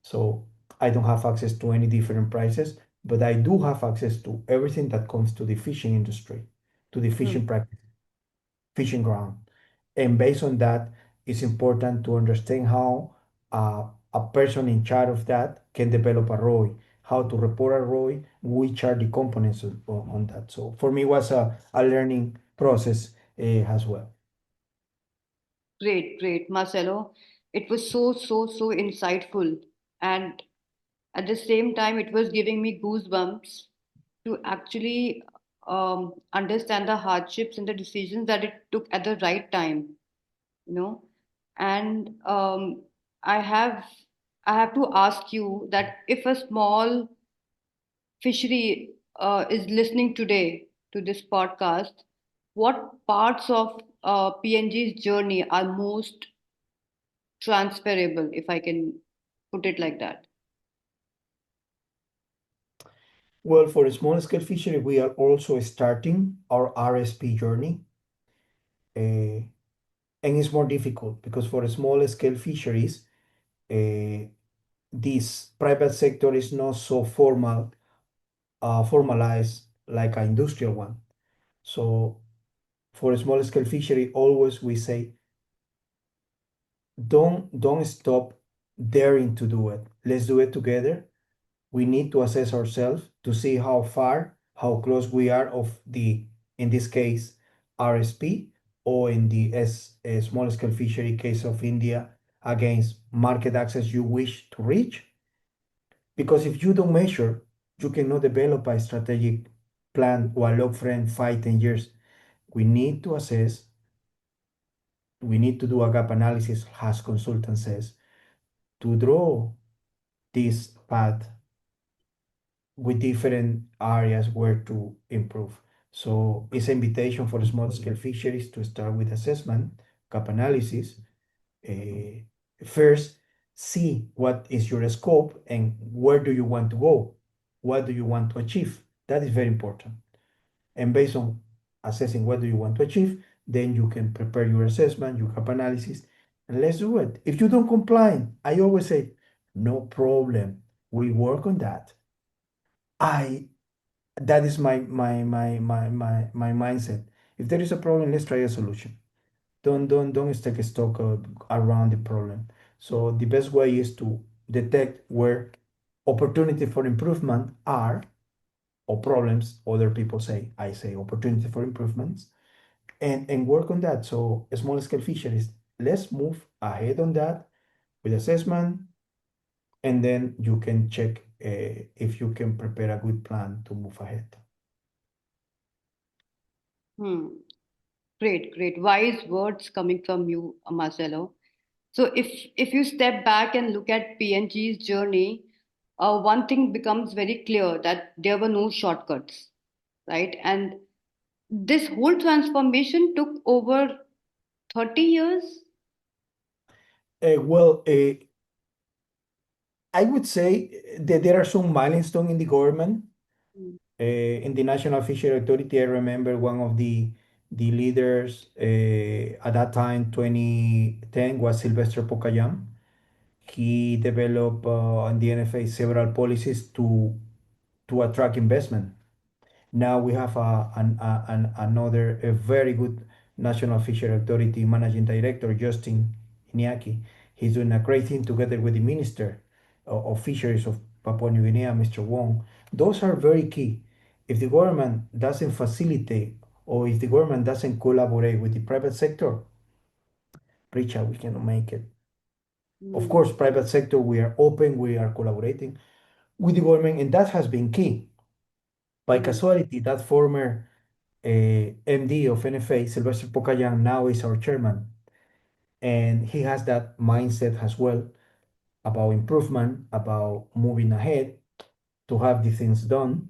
So I don't have access to any different prices, but I do have access to everything that comes to the fishing industry, to the Hmm. fishing practice, fishing ground. And based on that, it's important to understand how a person in charge of that can develop a ROI, how to report a ROI, which are the components on that. So for me, it was a learning process as well. Great, great, Marcelo. It was so insightful. And at the same time, it was giving me goosebumps to actually understand the hardships and the decisions that it took at the right time, you know. And I have I have to ask you that if a small fishery is listening today to this podcast, what parts of PNG's journey are most transferable, if I can put it like that? Well, for a small scale fishery, we are also starting our RSP journey. And it's more difficult because for small scale fisheries, uh, this private sector is not so formalized like an industrial one. So for a small scale fishery, always we say, don't stop daring to do it. Let's do it together. We need to assess ourselves to see how far, how close we are of the, in this case, RSP, or in the small scale fishery case of India against market access you wish to reach. Because if you don't measure, you cannot develop a strategic plan or a log frame 5, 10 years. We need to assess, we need to do a gap analysis, as consultant says, to draw this path with different areas where to improve. So it's an invitation for small scale fisheries to start with assessment, gap analysis. Uh, First, see what is your scope and where do you want to go? What do you want to achieve? That is very important. And based on assessing what do you want to achieve, then you can prepare your assessment, your gap analysis, and let's do it. If you don't comply, I always say, no problem. We work on that. I that is my mindset. If there is a problem, let's try a solution. Don't take a stock around the problem. So the best way is to detect where opportunity for improvement are, or problems other people say. I say opportunity for improvements, and work on that. So small scale fisheries, let's move ahead on that with assessment, and then you can check if you can prepare a good plan to move ahead. Hmm. Great, great. Wise words coming from you, Marcelo. So if you step back and look at PNG's journey, one thing becomes very clear that there were no shortcuts, right? And this whole transformation took over 30 years. Well, I would say that there are some milestones in the government. Mm. In the National Fishery Authority, I remember one of the leaders at that time, 2010, was Sylvester Pokayam. He developed on the NFA several policies to attract investment. Now we have another a very good National Fishery Authority Managing Director, Justin Iñaki. He's doing a great thing together with the Minister of Fisheries of Papua New Guinea, Mr. Wong. Those are very key. If the government doesn't facilitate or if the government doesn't collaborate with the private sector, Richa, we cannot make it. Of Mm. course, private sector, we are open, we are collaborating with the government, and that has been key. By Mm. casualty, that former MD of NFA, Sylvester Pokayan, now is our chairman. And he has that mindset as well about improvement, about moving ahead to have the things done.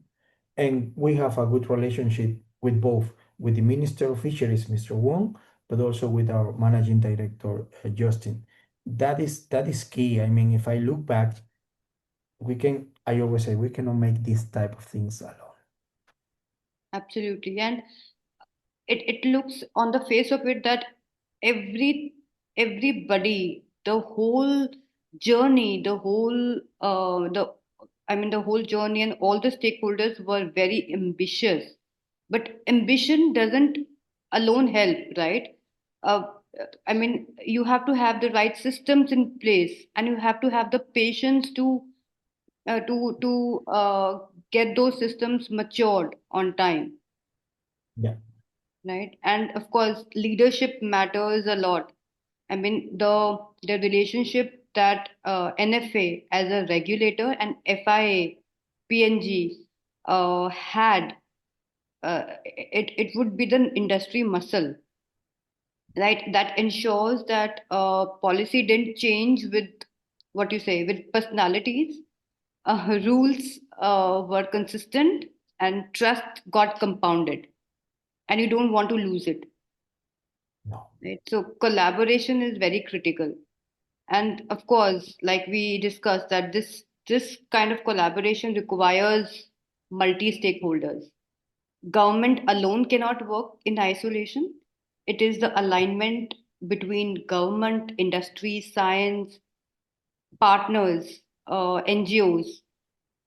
And we have a good relationship with both, with the Minister of Fisheries, Mr. Wong, but also with our managing director, Justin. That is key. I mean, if I look back, I always say we cannot make these type of things alone. Absolutely. And it looks on the face of it that every everybody, the whole journey, the I mean the whole journey and all the stakeholders were very ambitious. But ambition doesn't alone help, right? uh, I mean, you have to have the right systems in place, and you have to have the patience to get those systems matured on time, Yeah. right? And of course, leadership matters a lot. I mean, the relationship that NFA as a regulator and FIA PNG had, it would be the industry muscle, right? That ensures that policy didn't change with what you say with personalities. Rules were consistent, and trust got compounded, and you don't want to lose it. No. Right? So collaboration is very critical. And of course, like we discussed, that this kind of collaboration requires multi-stakeholders. Government alone cannot work in isolation. It is the alignment between government, industry, science, partners, NGOs,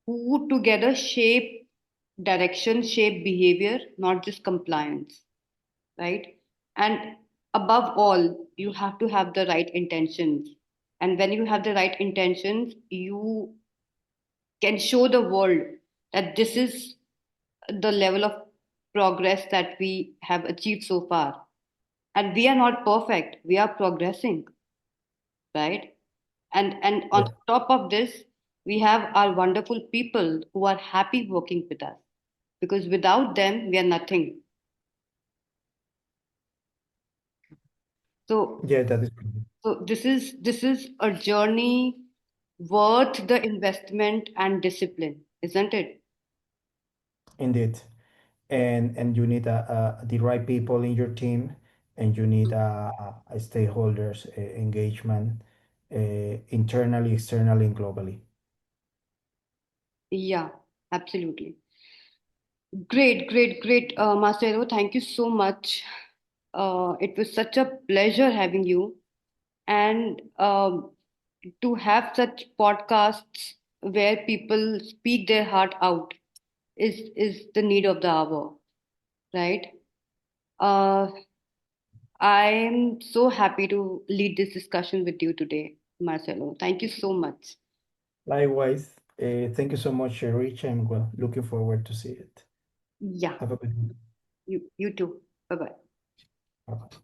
who together shape direction, shape behavior, not just compliance, right? And above all, you have to have the right intentions. And when you have the right intentions, you can show the world that this is the level of progress that we have achieved so far. And we are not perfect, we are progressing, right? And on Yeah. top of this, we have our wonderful people who are happy working with us, because without them, we are nothing. So Yeah, that is correct. So this is a journey worth the investment and discipline, isn't it? Indeed. And you need the right people in your team, and you need a stakeholders engagement internally, externally, and globally. Yeah, absolutely. Great, great, great, Marcelo. Thank you so much. It was such a pleasure having you, and to have such podcasts where people speak their heart out is the need of the hour, right? Uh, I'm so happy to lead this discussion with you today, Marcelo. Thank you so much. Likewise, thank you so much, Rich, and well, looking forward to see it. Yeah, Have a good one. you too. Bye bye. Bye-bye.